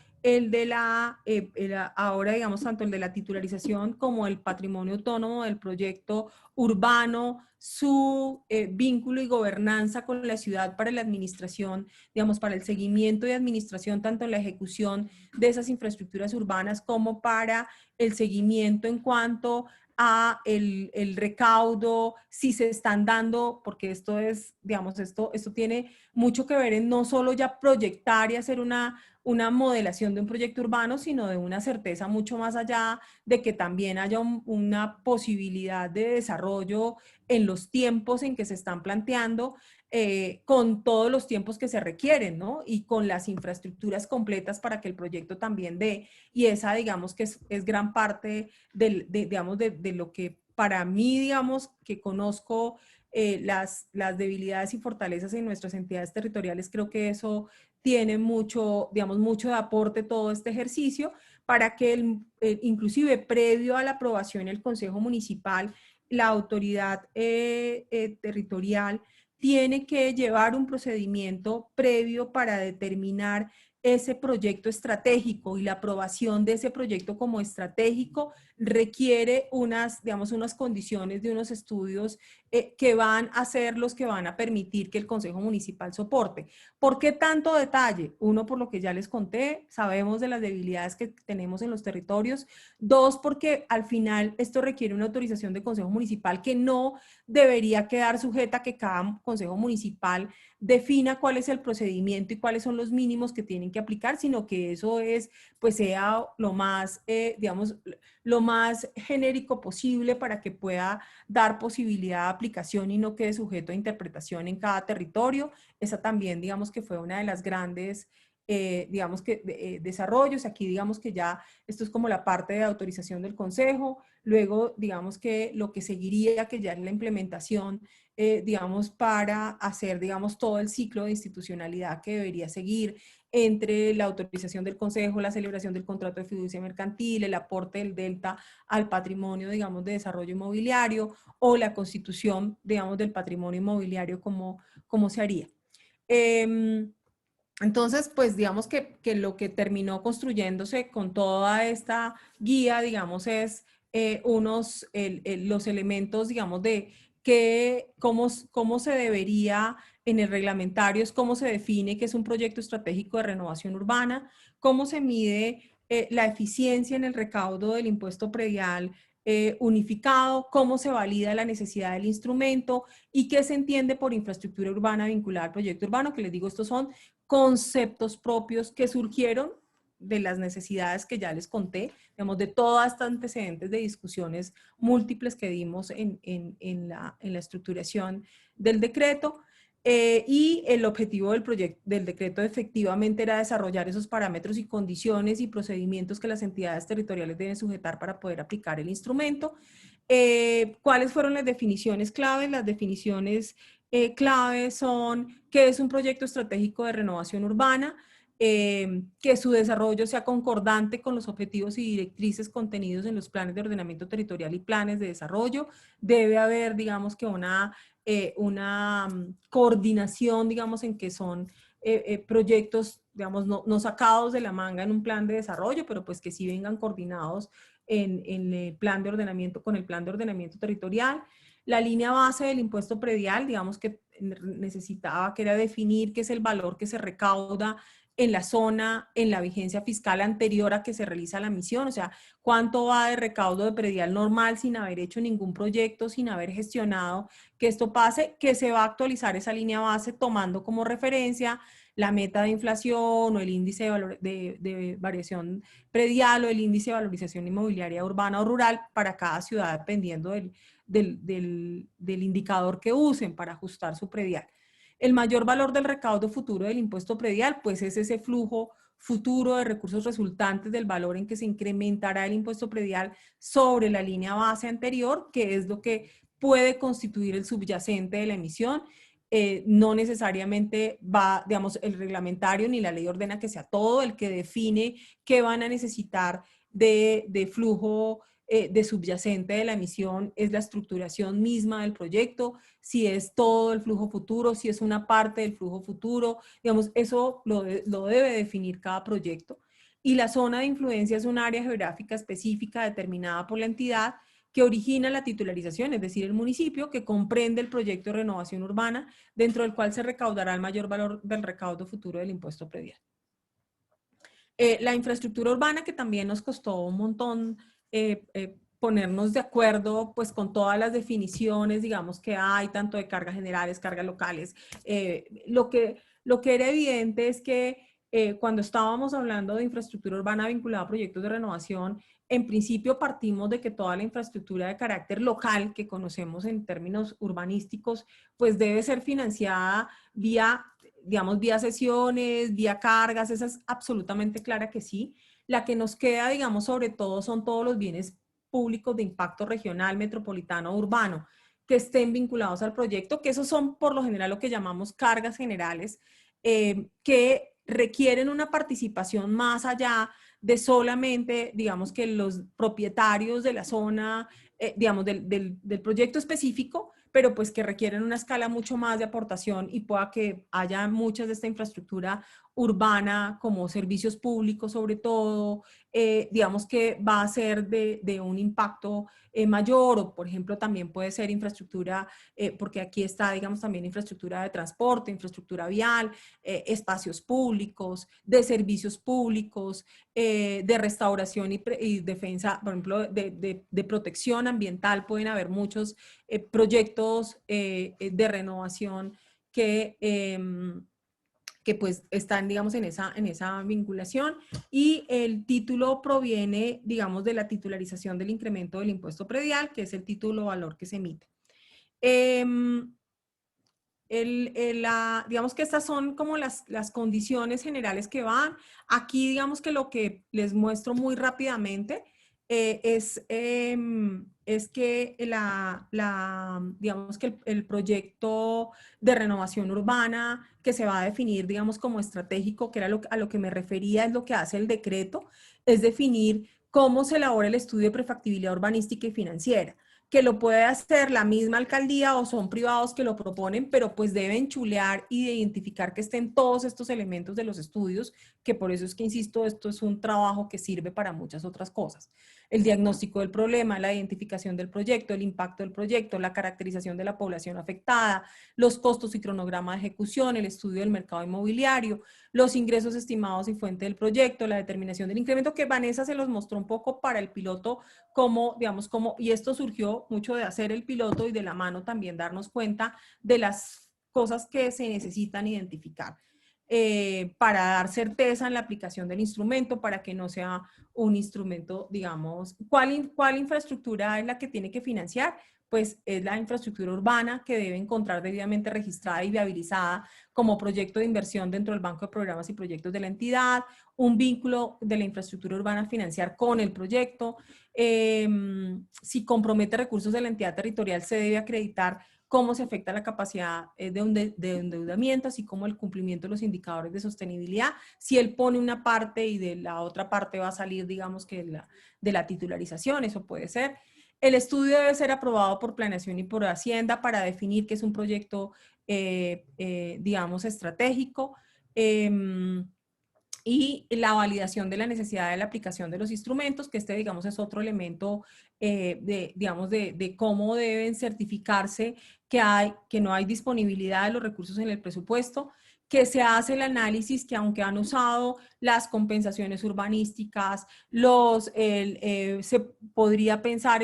ahora digamos, tanto el de la titularización como el patrimonio autónomo del proyecto urbano, su vínculo y gobernanza con la ciudad para la administración, digamos, para el seguimiento y administración, tanto en la ejecución de esas infraestructuras urbanas como para el seguimiento en cuanto a el recaudo, si se están dando, porque esto es, digamos, esto tiene mucho que ver en no solo ya proyectar y hacer una modelación de un proyecto urbano, sino de una certeza mucho más allá de que también haya una posibilidad de desarrollo en los tiempos en que se están planteando, con todos los tiempos que se requieren, ¿no? Y con las infraestructuras completas para que el proyecto también dé. Y esa, digamos, que es gran parte digamos, de lo que para mí, digamos, que conozco las debilidades y fortalezas en nuestras entidades territoriales, creo que eso tiene mucho, digamos, mucho de aporte todo este ejercicio para que inclusive previo a la aprobación en el Consejo Municipal, la autoridad territorial tiene que llevar un procedimiento previo para determinar ese proyecto estratégico y la aprobación de ese proyecto como estratégico requiere unas, digamos, unas condiciones de unos estudios que van a ser los que van a permitir que el Consejo Municipal soporte. ¿Por qué tanto detalle? Uno, por lo que ya les conté, sabemos de las debilidades que tenemos en los territorios. Dos, porque al final esto requiere una autorización del Consejo Municipal que no debería quedar sujeta a que cada Consejo Municipal defina cuál es el procedimiento y cuáles son los mínimos que tienen que aplicar, sino que eso es, pues sea lo más, digamos, lo más genérico posible para que pueda dar posibilidad de aplicación y no quede sujeto a interpretación en cada territorio. Esa también, digamos que fue una de las grandes, digamos que, desarrollos. Aquí, digamos que ya esto es como la parte de autorización del Consejo. Luego, digamos que lo que seguiría, que ya es la implementación, digamos, para hacer, digamos, todo el ciclo de institucionalidad que debería seguir entre la autorización del Consejo, la celebración del contrato de fiducia mercantil, el aporte del delta al patrimonio, digamos, de desarrollo inmobiliario o la constitución, digamos, del patrimonio inmobiliario, cómo se haría. Entonces, pues digamos que lo que terminó construyéndose con toda esta guía, digamos, es los elementos, digamos, de cómo se debería en el reglamentario, es cómo se define que es un proyecto estratégico de renovación urbana, cómo se mide la eficiencia en el recaudo del impuesto predial unificado, cómo se valida la necesidad del instrumento y qué se entiende por infraestructura urbana vinculada al proyecto urbano, que les digo, estos son conceptos propios que surgieron de las necesidades que ya les conté, digamos, de todas estas antecedentes de discusiones múltiples que dimos en la estructuración del decreto. Y el objetivo del decreto efectivamente era desarrollar esos parámetros y condiciones y procedimientos que las entidades territoriales deben sujetar para poder aplicar el instrumento. ¿Cuáles fueron las definiciones claves? Las definiciones clave son qué es un proyecto estratégico de renovación urbana, que su desarrollo sea concordante con los objetivos y directrices contenidos en los planes de ordenamiento territorial y planes de desarrollo. Debe haber, digamos, que una coordinación, digamos, en que son proyectos, digamos, no sacados de la manga en un plan de desarrollo, pero pues que sí vengan coordinados en el plan de ordenamiento, con el plan de ordenamiento territorial. La línea base del impuesto predial, digamos que necesitaba, que era definir qué es el valor que se recauda en la zona, en la vigencia fiscal anterior a que se realiza la misión, o sea, cuánto va de recaudo de predial normal sin haber hecho ningún proyecto, sin haber gestionado que esto pase, que se va a actualizar esa línea base tomando como referencia la meta de inflación o el índice de variación predial o el índice de valorización inmobiliaria urbana o rural para cada ciudad, dependiendo del indicador que usen para ajustar su predial. El mayor valor del recaudo futuro del impuesto predial, pues es ese flujo futuro de recursos resultantes del valor en que se incrementará el impuesto predial sobre la línea base anterior, que es lo que puede constituir el subyacente de la emisión. No necesariamente va, digamos, el reglamentario ni la ley ordena que sea todo el que define qué van a necesitar de flujo de subyacente de la emisión, es la estructuración misma del proyecto, si es todo el flujo futuro, si es una parte del flujo futuro, digamos, eso lo debe definir cada proyecto. Y la zona de influencia es un área geográfica específica determinada por la entidad que origina la titularización, es decir, el municipio que comprende el proyecto de renovación urbana, dentro del cual se recaudará el mayor valor del recaudo futuro del impuesto predial. La infraestructura urbana, que también nos costó un montón ponernos de acuerdo pues con todas las definiciones, digamos, que hay, tanto de cargas generales, cargas locales. Lo que era evidente es que cuando estábamos hablando de infraestructura urbana vinculada a proyectos de renovación, en principio partimos de que toda la infraestructura de carácter local que conocemos en términos urbanísticos, pues debe ser financiada vía, digamos, vía sesiones, vía cargas, esa es absolutamente clara que sí. La que nos queda, digamos, sobre todo son todos los bienes públicos de impacto regional, metropolitano, urbano, que estén vinculados al proyecto, que esos son por lo general lo que llamamos cargas generales, que requieren una participación más allá de solamente, digamos, que los propietarios de la zona, digamos, del proyecto específico, pero pues que requieren una escala mucho más de aportación y pueda que haya muchas de esta infraestructura urbana como servicios públicos sobre todo, digamos que va a ser de un impacto mayor, o por ejemplo también puede ser infraestructura, porque aquí está digamos también infraestructura de transporte, infraestructura vial, espacios públicos, de servicios públicos, de restauración y defensa, por ejemplo, de protección ambiental. Pueden haber muchos proyectos de renovación que que pues están, digamos, en esa vinculación, y el título proviene, digamos, de la titularización del incremento del impuesto predial, que es el título valor que se emite. Digamos que estas son como las condiciones generales que van. Aquí, digamos que lo que les muestro muy rápidamente es que digamos que el proyecto de renovación urbana que se va a definir, digamos, como estratégico, que era a lo que me refería, es lo que hace el decreto, es definir cómo se elabora el estudio de prefactibilidad urbanística y financiera, que lo puede hacer la misma alcaldía o son privados que lo proponen, pero pues deben chulear y de identificar que estén todos estos elementos de los estudios, que por eso es que insisto, esto es un trabajo que sirve para muchas otras cosas. El diagnóstico del problema, la identificación del proyecto, el impacto del proyecto, la caracterización de la población afectada, los costos y cronograma de ejecución, el estudio del mercado inmobiliario, los ingresos estimados y fuente del proyecto, la determinación del incremento, que Vanessa se los mostró un poco para el piloto, como, digamos, como, y esto surgió mucho de hacer el piloto y de la mano también darnos cuenta de las cosas que se necesitan identificar para dar certeza en la aplicación del instrumento, para que no sea un instrumento, digamos, ¿cuál infraestructura es la que tiene que financiar? Pues es la infraestructura urbana que debe encontrar debidamente registrada y viabilizada como proyecto de inversión dentro del Banco de Programas y Proyectos de la entidad, un vínculo de la infraestructura urbana a financiar con el proyecto. Si compromete recursos de la entidad territorial, se debe acreditar cómo se afecta la capacidad de endeudamiento, así como el cumplimiento de los indicadores de sostenibilidad. Si él pone una parte y de la otra parte va a salir, digamos que de la titularización, eso puede ser. El estudio debe ser aprobado por Planeación y por Hacienda para definir que es un proyecto, digamos, estratégico. Y la validación de la necesidad de la aplicación de los instrumentos, que digamos, es otro elemento digamos, de cómo deben certificarse que no hay disponibilidad de los recursos en el presupuesto, que se hace el análisis que aunque han usado las compensaciones urbanísticas, se podría pensar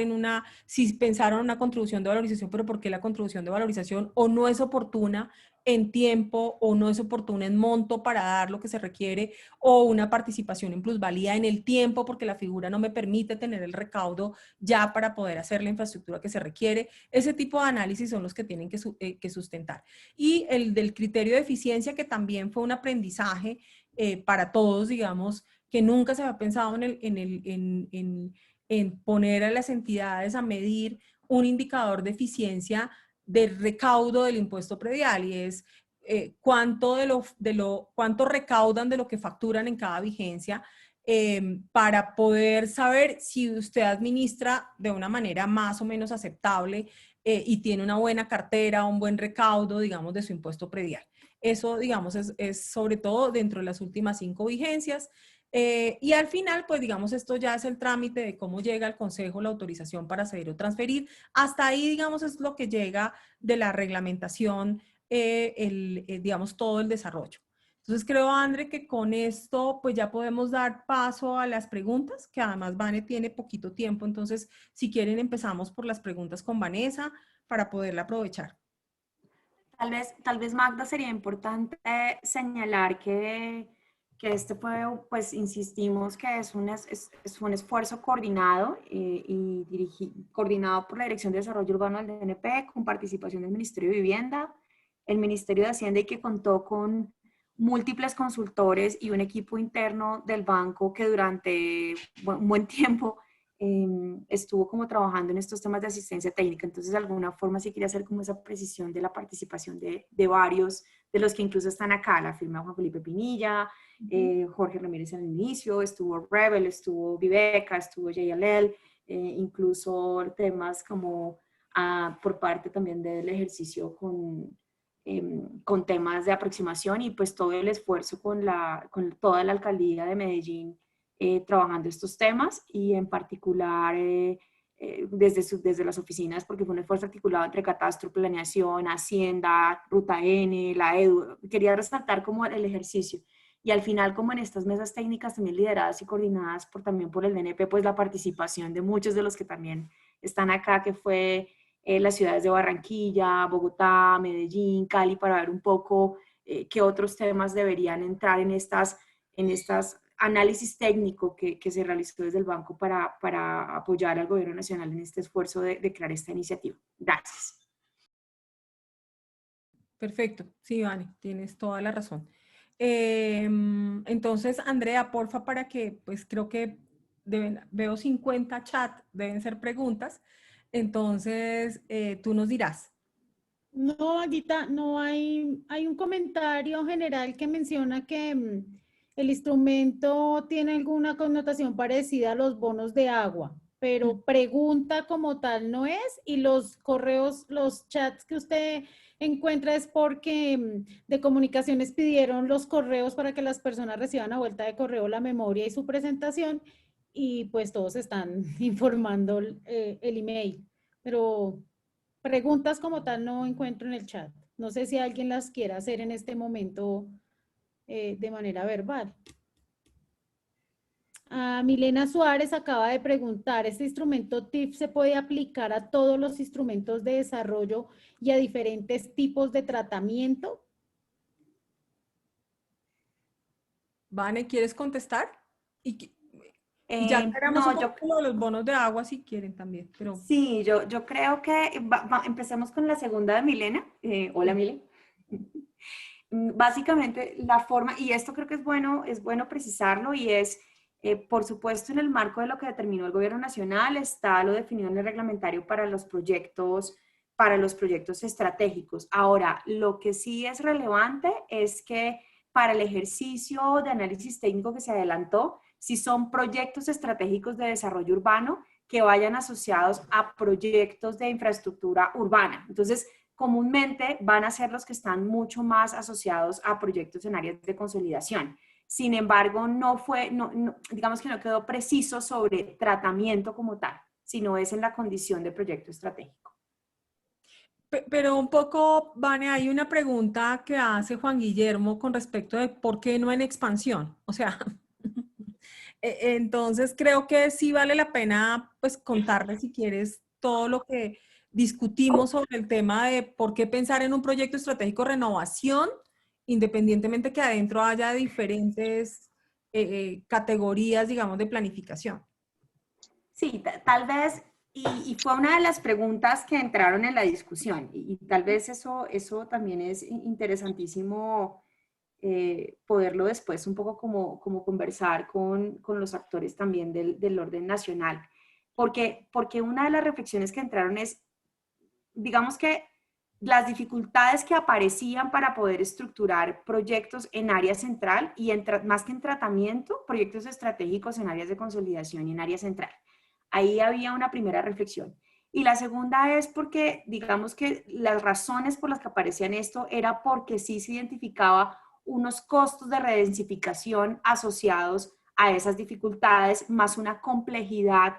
si pensaron en una contribución de valorización, pero ¿por qué la contribución de valorización o no es oportuna en tiempo o no es oportuna en monto para dar lo que se requiere, o una participación en plusvalía en el tiempo porque la figura no me permite tener el recaudo ya para poder hacer la infraestructura que se requiere? Ese tipo de análisis son los que tienen que sustentar. Y el del criterio de eficiencia, que también fue un aprendizaje para todos, digamos, que nunca se había pensado en poner a las entidades a medir un indicador de eficiencia del recaudo del impuesto predial, y es cuánto recaudan de lo que facturan en cada vigencia, para poder saber si usted administra de una manera más o menos aceptable y tiene una buena cartera, un buen recaudo, digamos, de su impuesto predial. Eso, digamos, es sobre todo dentro de las últimas 5 vigencias. Y al final, pues digamos, esto ya es el trámite de cómo llega al Consejo la autorización para ceder o transferir. Hasta ahí, digamos, es lo que llega de la reglamentación, digamos, todo el desarrollo. Entonces creo, André, que con esto pues ya podemos dar paso a las preguntas, que además Vane tiene poquito tiempo, entonces si quieren empezamos por las preguntas con Vanessa para poderla aprovechar. Tal vez Magda, sería importante señalar que este fue, pues insistimos que es un esfuerzo coordinado coordinado por la Dirección de Desarrollo Urbano del DNP, con participación del Ministerio de Vivienda, el Ministerio de Hacienda, y que contó con múltiples consultores y un equipo interno del banco que durante un buen tiempo estuvo como trabajando en estos temas de asistencia técnica. Entonces, de alguna forma sí quería hacer como esa precisión de la participación de varios, de los que incluso están acá, la firma Juan Felipe Pinilla, Jorge Ramírez al inicio, estuvo Rebel, estuvo Viveca, estuvo JLL, incluso temas como por parte también del ejercicio con temas de aproximación y pues todo el esfuerzo con toda la alcaldía de Medellín trabajando estos temas y en particular desde las oficinas, porque fue un esfuerzo articulado entre Catastro, Planeación, Hacienda, Ruta N, la EDU. Quería resaltar como el ejercicio. Y al final, como en estas mesas técnicas también lideradas y coordinadas también por el DNP, pues la participación de muchos de los que también están acá, que fue las ciudades de Barranquilla, Bogotá, Medellín, Cali, para ver un poco qué otros temas deberían entrar en estas análisis técnico que se realizó desde el banco para apoyar al gobierno nacional en este esfuerzo de crear esta iniciativa. Gracias. Perfecto, sí, Vane, tienes toda la razón. Entonces, Andrea, porfa, para que, pues creo que veo 50 chat, deben ser preguntas. Entonces, tú nos dirás. No, Aguita, no hay un comentario general que menciona que el instrumento tiene alguna connotación parecida a los bonos de agua, pero pregunta como tal no es, y los correos, los chats que usted encuentra es porque de comunicaciones pidieron los correos para que las personas reciban a vuelta de correo la memoria y su presentación, y pues todos están informando el email, pero preguntas como tal no encuentro en el chat. No sé si alguien las quiera hacer en este momento de manera verbal. Milena Suárez acaba de preguntar, ¿este instrumento TIF se puede aplicar a todos los instrumentos de desarrollo y a diferentes tipos de tratamiento? Vane, ¿quieres contestar? Y ya tenemos No, un poco de los bonos de agua si quieren también. Pero... Sí, yo creo que empecemos con la segunda de Milena. Hola, Milena. Básicamente la forma, y esto creo que es bueno precisarlo, y es, por supuesto, en el marco de lo que determinó el gobierno nacional, está lo definido en el reglamentario para los proyectos estratégicos. Ahora, lo que sí es relevante es que para el ejercicio de análisis técnico que se adelantó, si son proyectos estratégicos de desarrollo urbano que vayan asociados a proyectos de infraestructura urbana. Entonces, comúnmente van a ser los que están mucho más asociados a proyectos en áreas de consolidación. Sin embargo, digamos que no quedó preciso sobre tratamiento como tal, sino es en la condición de proyecto estratégico. Pero un poco, Vane, hay una pregunta que hace Juan Guillermo con respecto de por qué no en expansión. O sea, entonces creo que sí vale la pena pues contarle si quieres todo lo que discutimos sobre el tema de por qué pensar en un proyecto estratégico de renovación, independientemente que adentro haya diferentes categorías, digamos, de planificación. Sí, tal vez, y fue una de las preguntas que entraron en la discusión, y tal vez eso también es interesantísimo poderlo después un poco como conversar con los actores también del orden nacional. Porque una de las reflexiones que entraron es, digamos que las dificultades que aparecían para poder estructurar proyectos en área central y más que en tratamiento, proyectos estratégicos en áreas de consolidación y en área central. Ahí había una primera reflexión. Y la segunda es porque, digamos que las razones por las que aparecían esto era porque sí se identificaba unos costos de redensificación asociados a esas dificultades, más una complejidad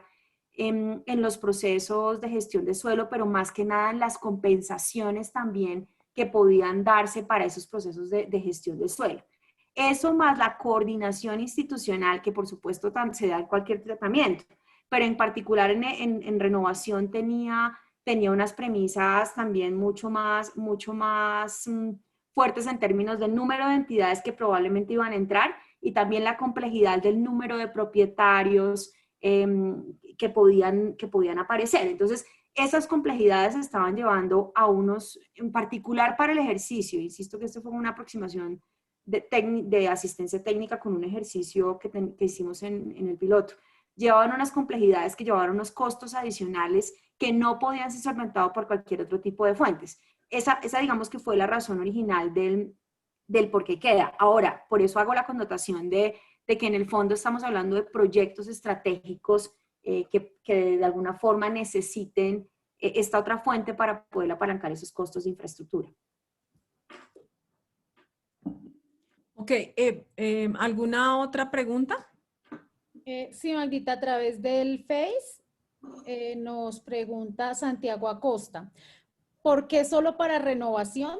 en los procesos de gestión de suelo, pero más que nada en las compensaciones también que podían darse para esos procesos de gestión de suelo. Eso más la coordinación institucional, que por supuesto se da en cualquier tratamiento, pero en particular en renovación tenía unas premisas también mucho más fuertes en términos del número de entidades que probablemente iban a entrar y también la complejidad del número de propietarios que podían aparecer. Entonces, esas complejidades estaban llevando a unos, en particular para el ejercicio, insisto que esto fue una aproximación de asistencia técnica con un ejercicio que hicimos en el piloto. Llevaban unas complejidades que llevaban unos costos adicionales que no podían ser solventados por cualquier otro tipo de fuentes. Esa digamos que fue la razón original del por qué queda. Ahora, por eso hago la connotación de que en el fondo estamos hablando de proyectos estratégicos que de alguna forma necesiten esta otra fuente para poder apalancar esos costos de infraestructura. Ok, ¿alguna otra pregunta? Sí, Magdita, a través del Face nos pregunta Santiago Acosta, ¿por qué solo para renovación?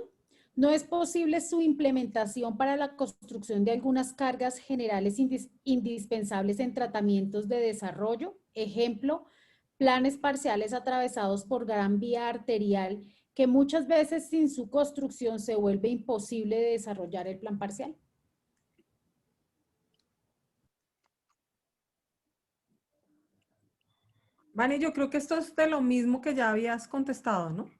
¿No es posible su implementación para la construcción de algunas cargas generales indispensables en tratamientos de desarrollo? Ejemplo, planes parciales atravesados por gran vía arterial que muchas veces sin su construcción se vuelve imposible de desarrollar el plan parcial. Vale, yo creo que esto es de lo mismo que ya habías contestado, ¿no?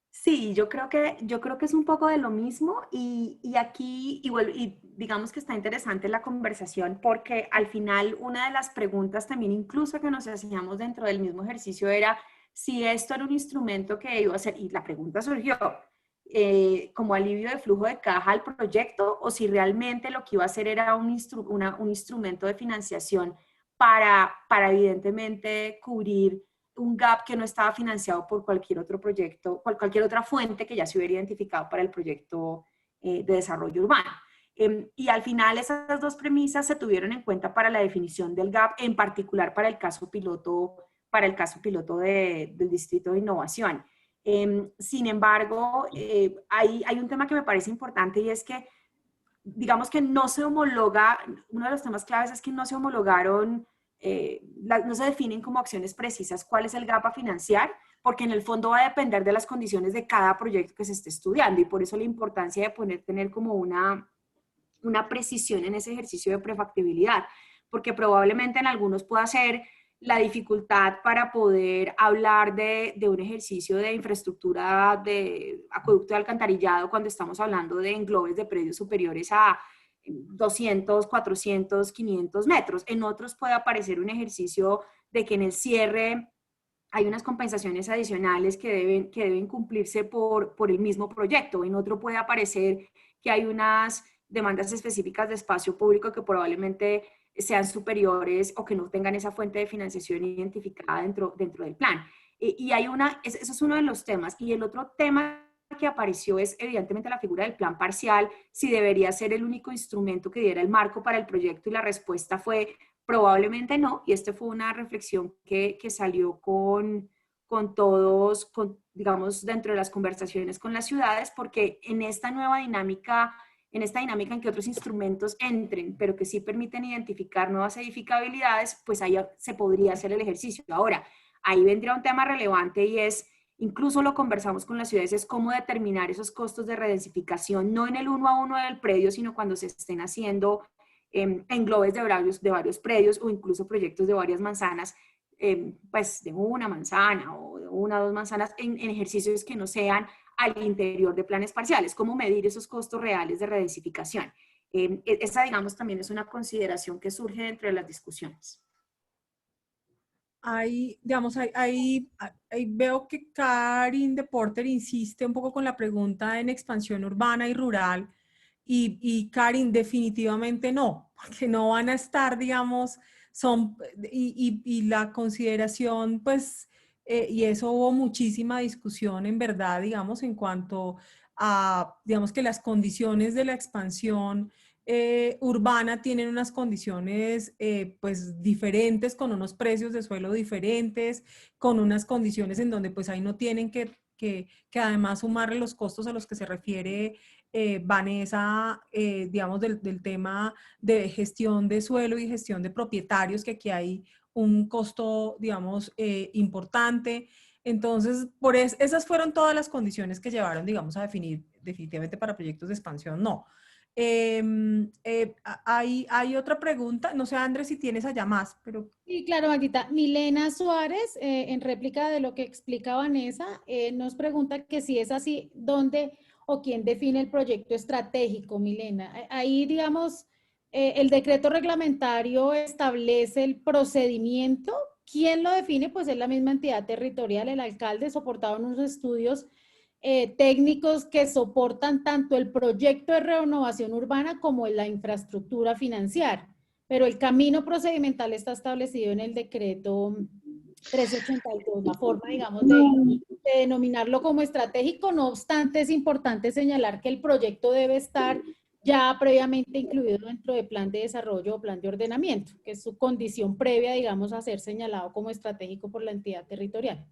Sí, yo creo que es un poco de lo mismo y aquí, y digamos que está interesante la conversación porque al final una de las preguntas también incluso que nos hacíamos dentro del mismo ejercicio era si esto era un instrumento que iba a ser, y la pregunta surgió como alivio de flujo de caja al proyecto o si realmente lo que iba a hacer era un instrumento de financiación para evidentemente cubrir un gap que no estaba financiado por cualquier otro proyecto, cualquier otra fuente que ya se hubiera identificado para el proyecto de desarrollo urbano. Y al final esas dos premisas se tuvieron en cuenta para la definición del gap, en particular para el caso piloto, del Distrito de Innovación. Sin embargo, hay un tema que me parece importante y es que, digamos que no se homologa, uno de los temas claves es que no se homologaron no se definen como acciones precisas cuál es el gap a financiar, porque en el fondo va a depender de las condiciones de cada proyecto que se esté estudiando y por eso la importancia de tener como una precisión en ese ejercicio de prefactibilidad, porque probablemente en algunos pueda ser la dificultad para poder hablar de un ejercicio de infraestructura de acueducto de alcantarillado cuando estamos hablando de englobes de predios superiores a 200, 400, 500 metros. En otros puede aparecer un ejercicio de que en el cierre hay unas compensaciones adicionales que deben cumplirse por el mismo proyecto. En otro puede aparecer que hay unas demandas específicas de espacio público que probablemente sean superiores o que no tengan esa fuente de financiación identificada dentro del plan. Y eso es uno de los temas. Y el otro tema que apareció es evidentemente la figura del plan parcial, si debería ser el único instrumento que diera el marco para el proyecto y la respuesta fue probablemente no, y esta fue una reflexión que salió con todos, digamos, dentro de las conversaciones con las ciudades, porque en esta nueva dinámica, en que otros instrumentos entren, pero que sí permiten identificar nuevas edificabilidades, pues ahí se podría hacer el ejercicio. Ahora, ahí vendría un tema relevante y es, incluso lo conversamos con las ciudades, es cómo determinar esos costos de redensificación, no en el 1 a 1 del predio, sino cuando se estén haciendo englobes de varios predios o incluso proyectos de varias manzanas, pues de una manzana o de 1 o 2 manzanas en ejercicios que no sean al interior de planes parciales, cómo medir esos costos reales de redensificación. Esa, digamos, también es una consideración que surge dentro de las discusiones. Ahí, digamos, ahí veo que Karin de Porter insiste un poco con la pregunta en expansión urbana y rural. Y Karin, definitivamente no, porque no van a estar, digamos, y la consideración, pues, y eso hubo muchísima discusión en verdad, digamos, en cuanto a, digamos, que las condiciones de la expansión urbana tienen unas condiciones pues diferentes, con unos precios de suelo diferentes, con unas condiciones en donde pues ahí no tienen que además sumarle los costos a los que se refiere Vanessa, digamos, del tema de gestión de suelo y gestión de propietarios, que aquí hay un costo, digamos, importante. Entonces, esas fueron todas las condiciones que llevaron, digamos, a definir definitivamente para proyectos de expansión, no. Hay otra pregunta, no sé, Andrés, si tienes allá más, pero... Sí, claro, Magdita. Milena Suárez, en réplica de lo que explica Vanessa, nos pregunta que si es así, ¿dónde o quién define el proyecto estratégico, Milena? Ahí, digamos, el decreto reglamentario establece el procedimiento. ¿Quién lo define? Pues es la misma entidad territorial, el alcalde, soportado en unos estudios técnicos que soportan tanto el proyecto de renovación urbana como la infraestructura financiera. Pero el camino procedimental está establecido en el decreto 1382, la forma, digamos, de denominarlo como estratégico. No obstante, es importante señalar que el proyecto debe estar ya previamente incluido dentro del plan de desarrollo o plan de ordenamiento, que es su condición previa, digamos, a ser señalado como estratégico por la entidad territorial.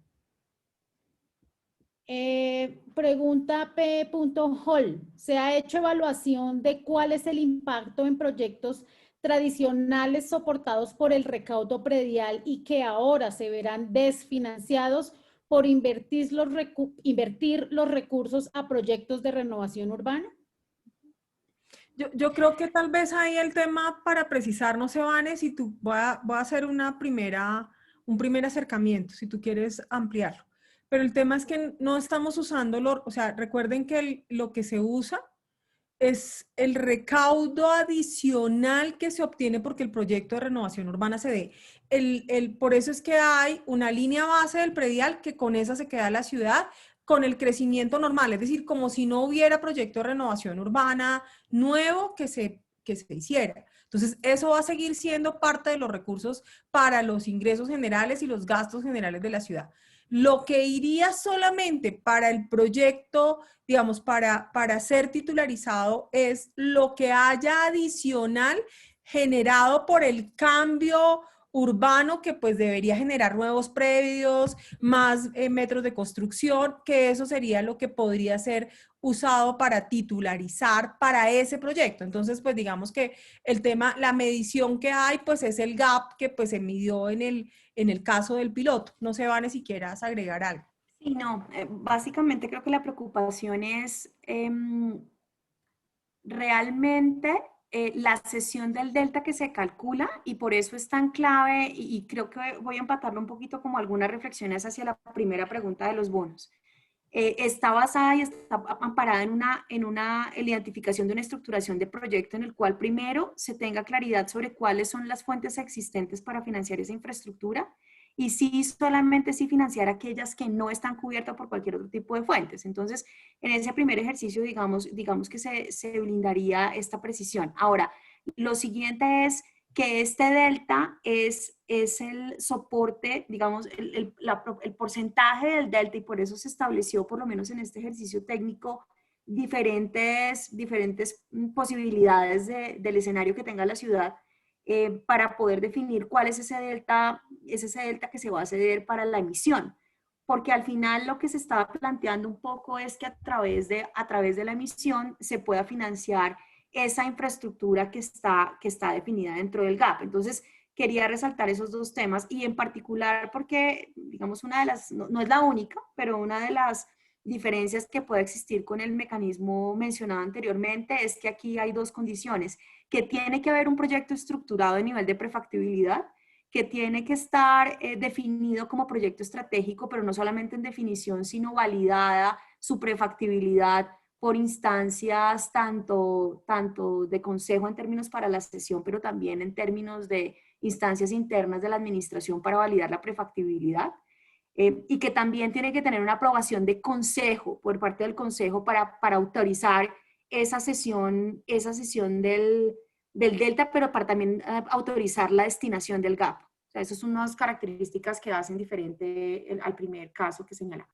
Pregunta P. Hall. ¿Se ha hecho evaluación de cuál es el impacto en proyectos tradicionales soportados por el recaudo predial y que ahora se verán desfinanciados por invertir los recursos a proyectos de renovación urbana? Yo creo que tal vez ahí el tema para precisar, no se vane, si tú voy a hacer un primer acercamiento, si tú quieres ampliarlo. Pero el tema es que no estamos usando, o sea, recuerden que lo que se usa es el recaudo adicional que se obtiene porque el proyecto de renovación urbana se dé. Por eso es que hay una línea base del predial que con esa se queda la ciudad con el crecimiento normal, es decir, como si no hubiera proyecto de renovación urbana nuevo que se hiciera. Entonces, eso va a seguir siendo parte de los recursos para los ingresos generales y los gastos generales de la ciudad. Lo que iría solamente para el proyecto, digamos, para ser titularizado es lo que haya adicional generado por el cambio urbano que pues debería generar nuevos predios, más metros de construcción, que eso sería lo que podría ser usado para titularizar para ese proyecto. Entonces, pues digamos que el tema, la medición que hay, pues es el gap que pues se midió en el caso del piloto. No se van ni siquiera a agregar algo. Sí, no, básicamente creo que la preocupación es realmente la cesión del delta que se calcula y por eso es tan clave y creo que voy a empatarlo un poquito como algunas reflexiones hacia la primera pregunta de los bonos. Está basada y está amparada en una identificación de una estructuración de proyecto en el cual primero se tenga claridad sobre cuáles son las fuentes existentes para financiar esa infraestructura y sí solamente sí financiar aquellas que no están cubiertas por cualquier otro tipo de fuentes. Entonces, en ese primer ejercicio, digamos que se blindaría esta precisión. Ahora, lo siguiente es que este delta es el soporte, digamos, el porcentaje del delta y por eso se estableció, por lo menos en este ejercicio técnico, diferentes posibilidades del escenario que tenga la ciudad para poder definir cuál es ese delta que se va a ceder para la emisión. Porque al final lo que se estaba planteando un poco es que a través de la emisión se pueda financiar esa infraestructura que está definida dentro del GAP. Entonces, quería resaltar esos dos temas y en particular porque, digamos, una de las, no es la única, pero una de las diferencias que puede existir con el mecanismo mencionado anteriormente es que aquí hay dos condiciones, que tiene que haber un proyecto estructurado a nivel de prefactibilidad, que tiene que estar definido como proyecto estratégico, pero no solamente en definición, sino validada su prefactibilidad por instancias tanto de consejo en términos para la sesión, pero también en términos de instancias internas de la administración para validar la prefactibilidad. Y que también tiene que tener una aprobación de consejo, por parte del consejo, para autorizar esa sesión del delta, pero para también autorizar la destinación del GAP. O sea, esas son unas características que hacen diferente al primer caso que señalaba.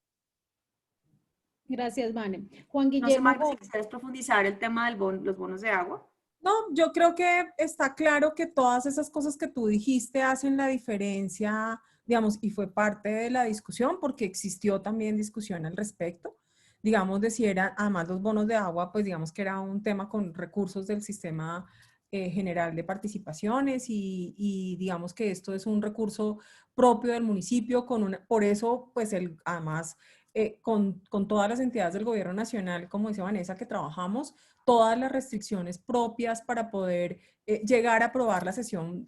Gracias, Vane. Juan No sé, Guillermo Magda, si Gómez. quieres profundizar el tema de los bonos de agua. No, yo creo que está claro que todas esas cosas que tú dijiste hacen la diferencia, digamos, y fue parte de la discusión porque existió también discusión al respecto. Digamos, de si eran, además los bonos de agua, pues digamos que era un tema con recursos del sistema general de participaciones y digamos que esto es un recurso propio del municipio, por eso, pues además, con todas las entidades del gobierno nacional, como dice Vanessa, que trabajamos, todas las restricciones propias para poder llegar a aprobar la sesión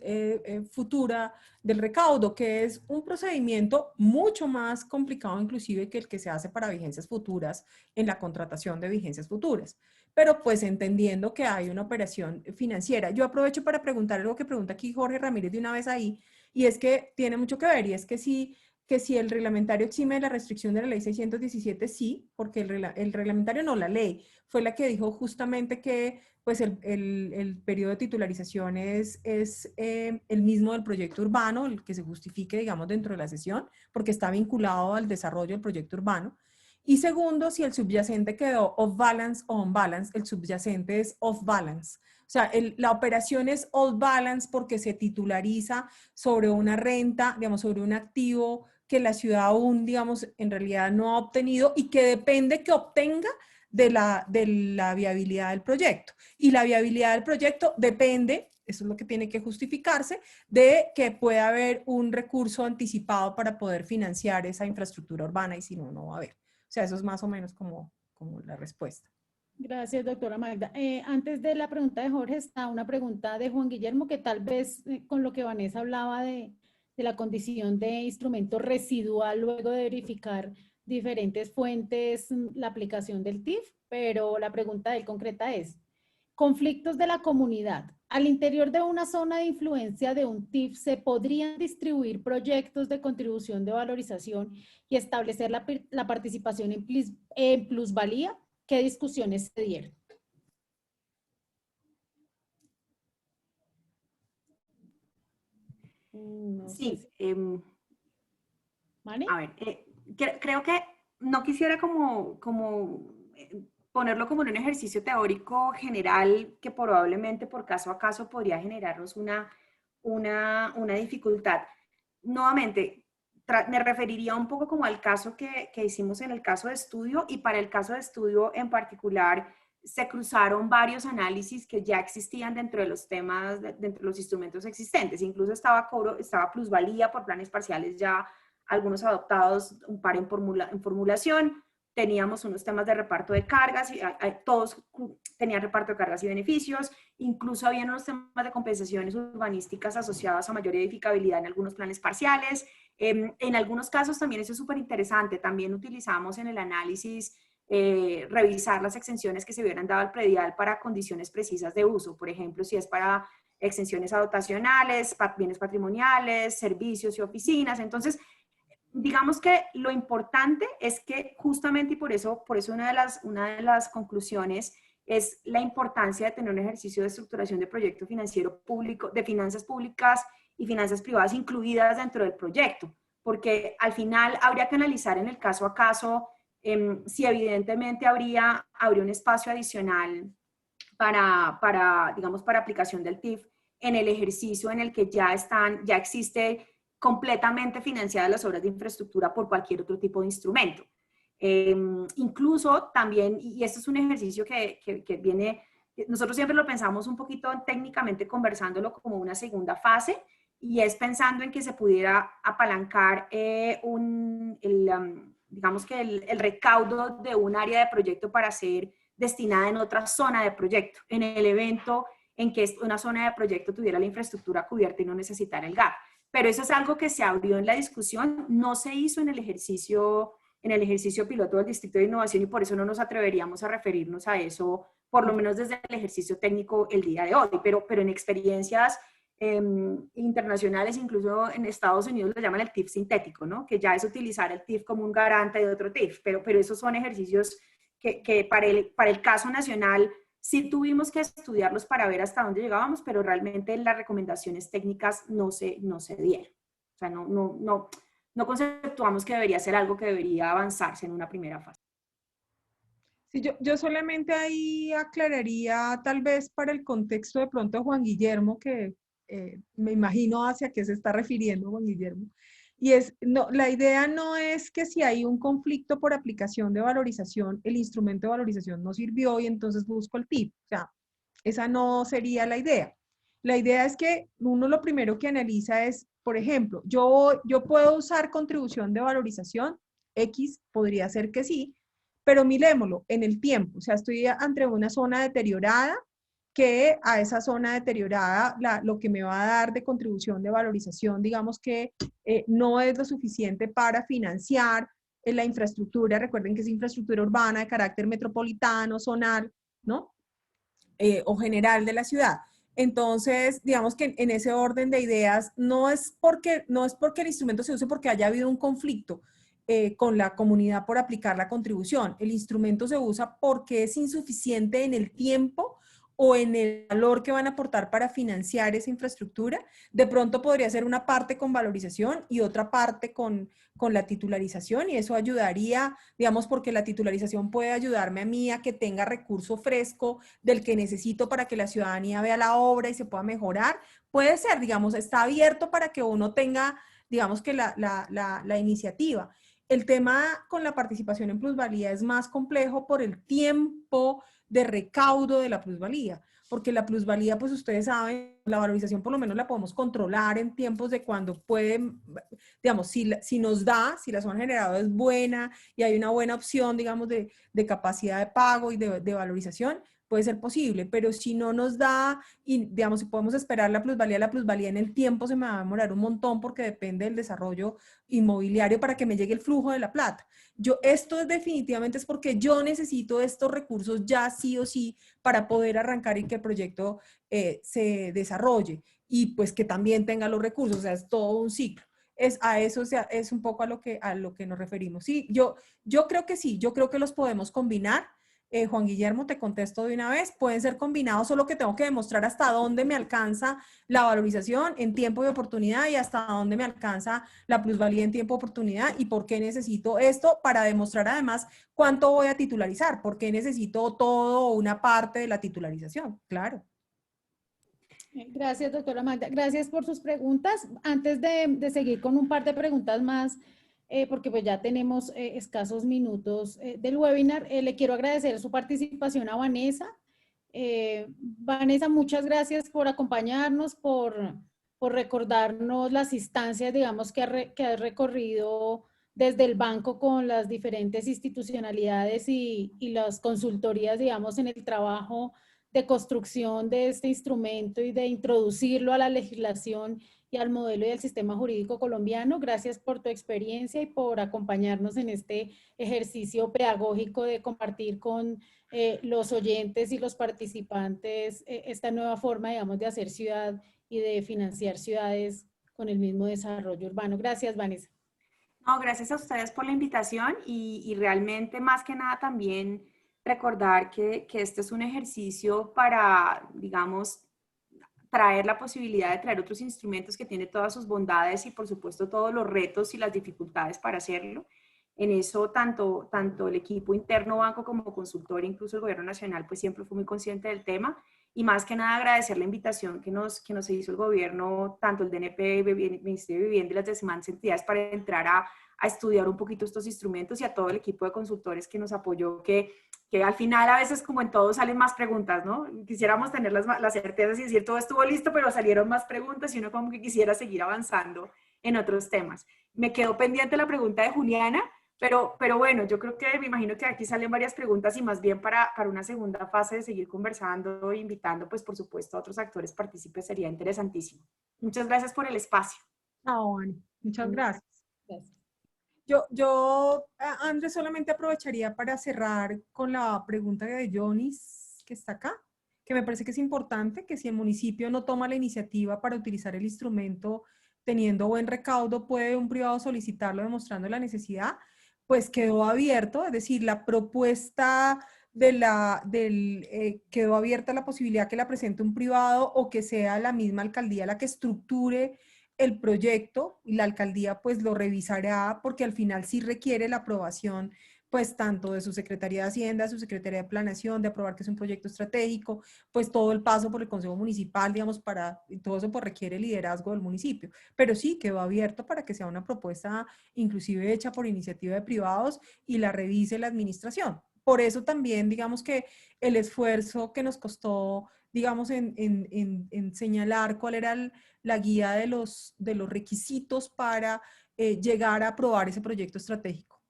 futura del recaudo, que es un procedimiento mucho más complicado inclusive que el que se hace para vigencias futuras en la contratación de vigencias futuras. Pero pues entendiendo que hay una operación financiera. Yo aprovecho para preguntar algo que pregunta aquí Jorge Ramírez de una vez ahí, y es que tiene mucho que ver, y es que si el reglamentario exime de la restricción de la ley 617, sí, porque el reglamentario no, la ley, fue la que dijo justamente que pues el periodo de titularización es el mismo del proyecto urbano, el que se justifique, digamos, dentro de la sesión, porque está vinculado al desarrollo del proyecto urbano. Y segundo, si el subyacente quedó off balance o on balance, el subyacente es off balance. O sea, la operación es off balance porque se titulariza sobre una renta, digamos, sobre un activo que la ciudad aún, digamos, en realidad no ha obtenido y que depende que obtenga de la viabilidad del proyecto. Y la viabilidad del proyecto depende, eso es lo que tiene que justificarse, de que pueda haber un recurso anticipado para poder financiar esa infraestructura urbana y si no, no va a haber. O sea, eso es más o menos como la respuesta. Gracias, doctora Magda. Antes de la pregunta de Jorge, está una pregunta de Juan Guillermo, que tal vez con lo que Vanessa hablaba de la condición de instrumento residual luego de verificar diferentes fuentes, la aplicación del TIF, pero la pregunta de él concreta es, conflictos de la comunidad. Al interior de una zona de influencia de un TIF, ¿se podrían distribuir proyectos de contribución de valorización y establecer la participación en plusvalía? ¿Qué discusiones se dieron? No Sí, ¿Vale? a ver, creo que no quisiera como ponerlo como en un ejercicio teórico general que probablemente por caso a caso podría generarnos una dificultad. Nuevamente, me referiría un poco como al caso que hicimos en el caso de estudio, y para el caso de estudio en particular se cruzaron varios análisis que ya existían dentro de los temas, dentro de los instrumentos existentes. Incluso estaba plusvalía por planes parciales ya algunos adoptados, un par en formulación. Teníamos unos temas de reparto de cargas, y todos tenían reparto de cargas y beneficios. Incluso había unos temas de compensaciones urbanísticas asociadas a mayor edificabilidad en algunos planes parciales. En algunos casos también, eso es súper interesante, también utilizamos en el análisis revisar las exenciones que se hubieran dado al predial para condiciones precisas de uso. Por ejemplo, si es para exenciones dotacionales, bienes patrimoniales, servicios y oficinas. Entonces, digamos que lo importante es que justamente, y por eso una de las conclusiones es la importancia de tener un ejercicio de estructuración de proyecto financiero público, de finanzas públicas y finanzas privadas incluidas dentro del proyecto, porque al final habría que analizar en el caso a caso si evidentemente habría un espacio adicional digamos, para aplicación del TIF en el ejercicio en el que ya existe completamente financiadas las obras de infraestructura por cualquier otro tipo de instrumento. Incluso también, y esto es un ejercicio que viene, nosotros siempre lo pensamos un poquito técnicamente conversándolo como una segunda fase, y es pensando en que se pudiera apalancar digamos que el recaudo de un área de proyecto para ser destinada en otra zona de proyecto, en el evento en que una zona de proyecto tuviera la infraestructura cubierta y no necesitara el GAP. Pero eso es algo que se abrió en la discusión, no se hizo en el ejercicio piloto del Distrito de Innovación, y por eso no nos atreveríamos a referirnos a eso, por lo menos desde el ejercicio técnico el día de hoy, pero en experiencias internacionales, incluso en Estados Unidos lo llaman el TIF sintético, ¿no? Que ya es utilizar el TIF como un garante de otro TIF, pero esos son ejercicios que para el caso nacional sí tuvimos que estudiarlos para ver hasta dónde llegábamos, pero realmente las recomendaciones técnicas no se dieron. O sea, no conceptuamos que debería ser algo que debería avanzarse en una primera fase. Sí, yo solamente ahí aclararía, tal vez para el contexto de pronto de Juan Guillermo, que me imagino hacia qué se está refiriendo Juan Guillermo, y la idea no es que si hay un conflicto por aplicación de valorización, el instrumento de valorización no sirvió y entonces busco el TIF. O sea, esa no sería la idea. La idea es que uno lo primero que analiza es, por ejemplo, yo puedo usar contribución de valorización, X podría ser que sí, pero mirémoslo en el tiempo. O sea, estoy ante una zona deteriorada, que a esa zona deteriorada lo que me va a dar de contribución de valorización, digamos que no es lo suficiente para financiar la infraestructura. Recuerden que es infraestructura urbana de carácter metropolitano, zonal, ¿no? O general de la ciudad. Entonces, digamos que en ese orden de ideas, no es porque el instrumento se use porque haya habido un conflicto con la comunidad por aplicar la contribución. El instrumento se usa porque es insuficiente en el tiempo o en el valor que van a aportar para financiar esa infraestructura. De pronto podría ser una parte con valorización y otra parte con la titularización, y eso ayudaría, digamos, porque la titularización puede ayudarme a mí a que tenga recurso fresco del que necesito para que la ciudadanía vea la obra y se pueda mejorar. Puede ser, digamos, está abierto para que uno tenga, digamos, que la iniciativa. El tema con la participación en plusvalía es más complejo por el tiempo de recaudo de la plusvalía, porque la plusvalía, pues ustedes saben, la valorización por lo menos la podemos controlar en tiempos de cuando pueden, digamos, si nos da, si la zona generada es buena y hay una buena opción, digamos, de capacidad de pago y de valorización, puede ser posible, pero si no nos da, y digamos, si podemos esperar la plusvalía en el tiempo se me va a demorar un montón porque depende del desarrollo inmobiliario para que me llegue el flujo de la plata. Esto definitivamente es porque yo necesito estos recursos ya sí o sí para poder arrancar y que el proyecto se desarrolle y pues que también tenga los recursos, o sea, es todo un ciclo. A eso, o sea, es un poco a lo que nos referimos. Sí, yo creo que sí, yo creo que los podemos combinar. Juan Guillermo, te contesto de una vez, pueden ser combinados, solo que tengo que demostrar hasta dónde me alcanza la valorización en tiempo y oportunidad y hasta dónde me alcanza la plusvalía en tiempo y oportunidad y por qué necesito esto para demostrar además cuánto voy a titularizar, por qué necesito todo o una parte de la titularización, claro. Gracias, doctora Magda. Gracias por sus preguntas. Antes de seguir con un par de preguntas más, porque pues ya tenemos escasos minutos del webinar, le quiero agradecer su participación a Vanessa. Vanessa, muchas gracias por acompañarnos, por recordarnos las instancias, digamos, que has recorrido desde el banco con las diferentes institucionalidades y las consultorías, digamos, en el trabajo de construcción de este instrumento y de introducirlo a la legislación y al modelo y al sistema jurídico colombiano. Gracias por tu experiencia y por acompañarnos en este ejercicio pedagógico de compartir con los oyentes y los participantes esta nueva forma, digamos, de hacer ciudad y de financiar ciudades con el mismo desarrollo urbano. Gracias, Vanessa. No, gracias a ustedes por la invitación y realmente más que nada también recordar que este es un ejercicio para, digamos, traer la posibilidad de traer otros instrumentos que tiene todas sus bondades y por supuesto todos los retos y las dificultades para hacerlo. En eso tanto el equipo interno banco como consultor, incluso el gobierno nacional, pues siempre fue muy consciente del tema. Y más que nada agradecer la invitación que nos hizo el gobierno, tanto el DNP, el Ministerio de Vivienda y las demás entidades para entrar a estudiar un poquito estos instrumentos y a todo el equipo de consultores que nos apoyó, que al final a veces como en todo salen más preguntas, ¿no? Quisiéramos tener las certezas y decir todo estuvo listo, pero salieron más preguntas y uno como que quisiera seguir avanzando en otros temas. Me quedó pendiente la pregunta de Juliana, pero bueno, yo creo que me imagino que aquí salen varias preguntas y más bien para una segunda fase de seguir conversando, invitando, pues por supuesto a otros actores partícipes sería interesantísimo. Muchas gracias por el espacio. Bueno, muchas gracias. Gracias. Andrés, solamente aprovecharía para cerrar con la pregunta de Jonis, que está acá, que me parece que es importante, que si el municipio no toma la iniciativa para utilizar el instrumento teniendo buen recaudo, ¿puede un privado solicitarlo demostrando la necesidad? Pues quedó abierto, es decir, la propuesta quedó abierta la posibilidad que la presente un privado o que sea la misma alcaldía la que estructure el proyecto y la alcaldía pues lo revisará porque al final sí requiere la aprobación pues tanto de su Secretaría de Hacienda, su Secretaría de Planeación, de aprobar que es un proyecto estratégico, pues todo el paso por el Consejo Municipal, digamos, todo eso pues requiere liderazgo del municipio. Pero sí, quedó abierto para que sea una propuesta inclusive hecha por iniciativa de privados y la revise la administración. Por eso también, digamos que el esfuerzo que nos costó, digamos, en señalar cuál era la guía de los requisitos para llegar a aprobar ese proyecto estratégico.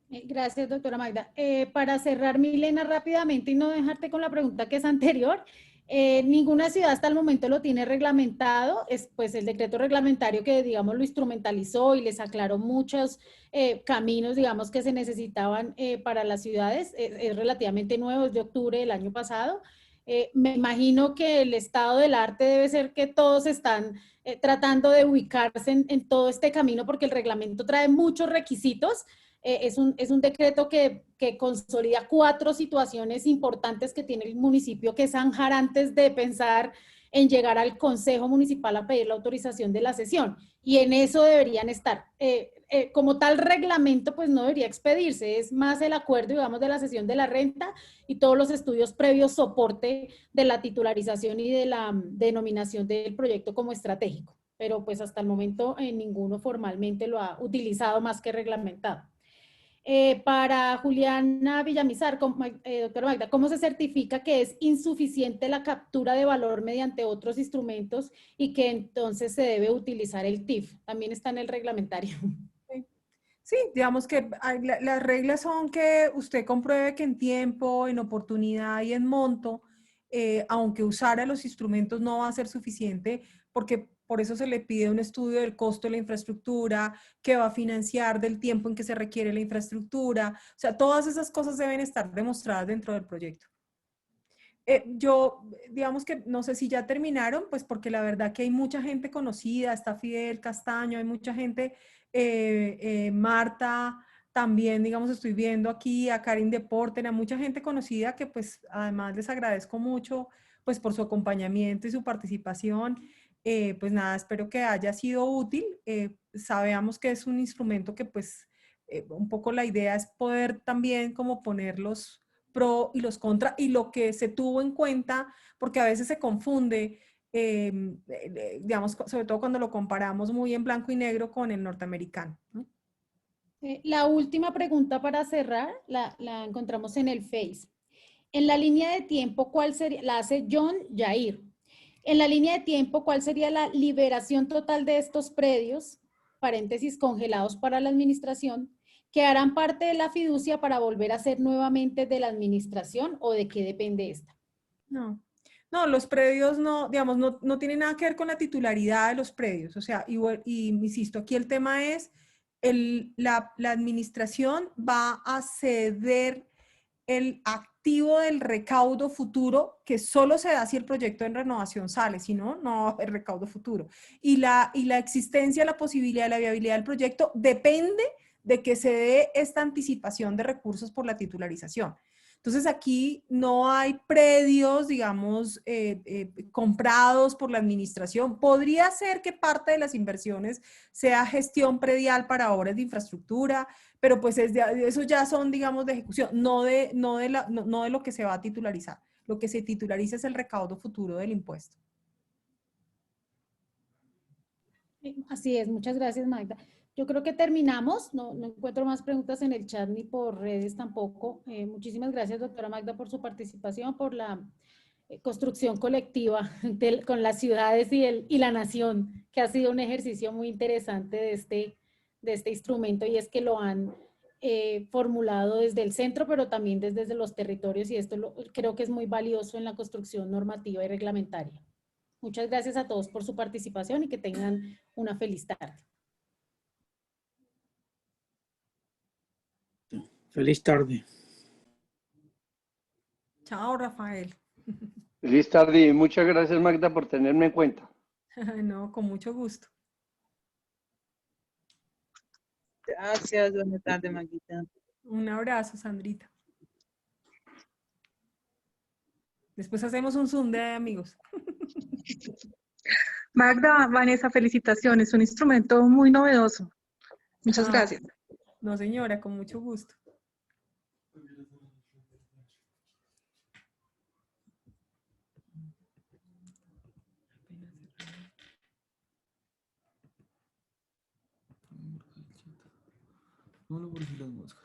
Gracias, doctora Magda. Para cerrar, Milena, rápidamente y no dejarte con la pregunta que es anterior, ninguna ciudad hasta el momento lo tiene reglamentado, es pues el decreto reglamentario que, digamos, lo instrumentalizó y les aclaró muchos caminos, digamos, que se necesitaban para las ciudades, es relativamente nuevo, es de octubre del año pasado. Me imagino que el estado del arte debe ser que todos están tratando de ubicarse en todo este camino porque el reglamento trae muchos requisitos. Es un decreto que consolida 4 situaciones importantes que tiene el municipio que zanjar antes de pensar en llegar al Consejo Municipal a pedir la autorización de la sesión. Y en eso deberían estar. Como tal reglamento, pues no debería expedirse, es más el acuerdo, digamos, de la cesión de la renta y todos los estudios previos soporte de la titularización y de la denominación del proyecto como estratégico. Pero pues hasta el momento ninguno formalmente lo ha utilizado más que reglamentado. Para Juliana Villamizar, doctora Magda, ¿cómo se certifica que es insuficiente la captura de valor mediante otros instrumentos y que entonces se debe utilizar el TIF? También está en el reglamentario. Sí, digamos que las reglas son que usted compruebe que en tiempo, en oportunidad y en monto, aunque usara los instrumentos no va a ser suficiente, porque por eso se le pide un estudio del costo de la infraestructura, que va a financiar, del tiempo en que se requiere la infraestructura. O sea, todas esas cosas deben estar demostradas dentro del proyecto. Digamos que no sé si ya terminaron, pues porque la verdad que hay mucha gente conocida, está Fidel Castaño, hay mucha gente, Marta, también, digamos, estoy viendo aquí a Karin Deporten, a mucha gente conocida que pues además les agradezco mucho pues por su acompañamiento y su participación. Pues nada, espero que haya sido útil. Sabemos que es un instrumento que pues un poco la idea es poder también como ponerlos pro y los contra, y lo que se tuvo en cuenta, porque a veces se confunde, digamos, sobre todo cuando lo comparamos muy en blanco y negro con el norteamericano, ¿no? La última pregunta para cerrar la encontramos en el Face. En la línea de tiempo, ¿cuál sería? La hace John Jair. En la línea de tiempo, ¿cuál sería la liberación total de estos predios, paréntesis, congelados para la administración, que harán parte de la fiducia para volver a ser nuevamente de la administración, o de qué depende esta? No, no, los predios no, digamos, no tienen nada que ver con la titularidad de los predios. O sea, y insisto, aquí el tema es, la administración va a ceder el activo del recaudo futuro, que solo se da si el proyecto en renovación sale, si no, no va a haber recaudo futuro. Y la existencia, la posibilidad, la viabilidad del proyecto depende de que se dé esta anticipación de recursos por la titularización. Entonces aquí no hay predios, digamos, comprados por la administración. Podría ser que parte de las inversiones sea gestión predial para obras de infraestructura, pero pues eso ya son, digamos, de ejecución, no de lo que se va a titularizar. Lo que se titulariza es el recaudo futuro del impuesto. Así es, muchas gracias, Magda. Yo creo que terminamos, no encuentro más preguntas en el chat ni por redes tampoco. Muchísimas gracias, doctora Magda, por su participación, por la construcción colectiva con las ciudades y la nación, que ha sido un ejercicio muy interesante de este instrumento, y es que lo han formulado desde el centro, pero también desde los territorios, y esto creo que es muy valioso en la construcción normativa y reglamentaria. Muchas gracias a todos por su participación y que tengan una feliz tarde. Feliz tarde. Chao, Rafael. Feliz tarde y muchas gracias, Magda, por tenerme en cuenta. No, con mucho gusto. Gracias, buenas tardes, Maguita. Un abrazo, Sandrita. Después hacemos un Zoom de amigos. Magda, Vanessa, felicitaciones. Un instrumento muy novedoso. Muchas gracias. No, señora, con mucho gusto. No lo por las moscas.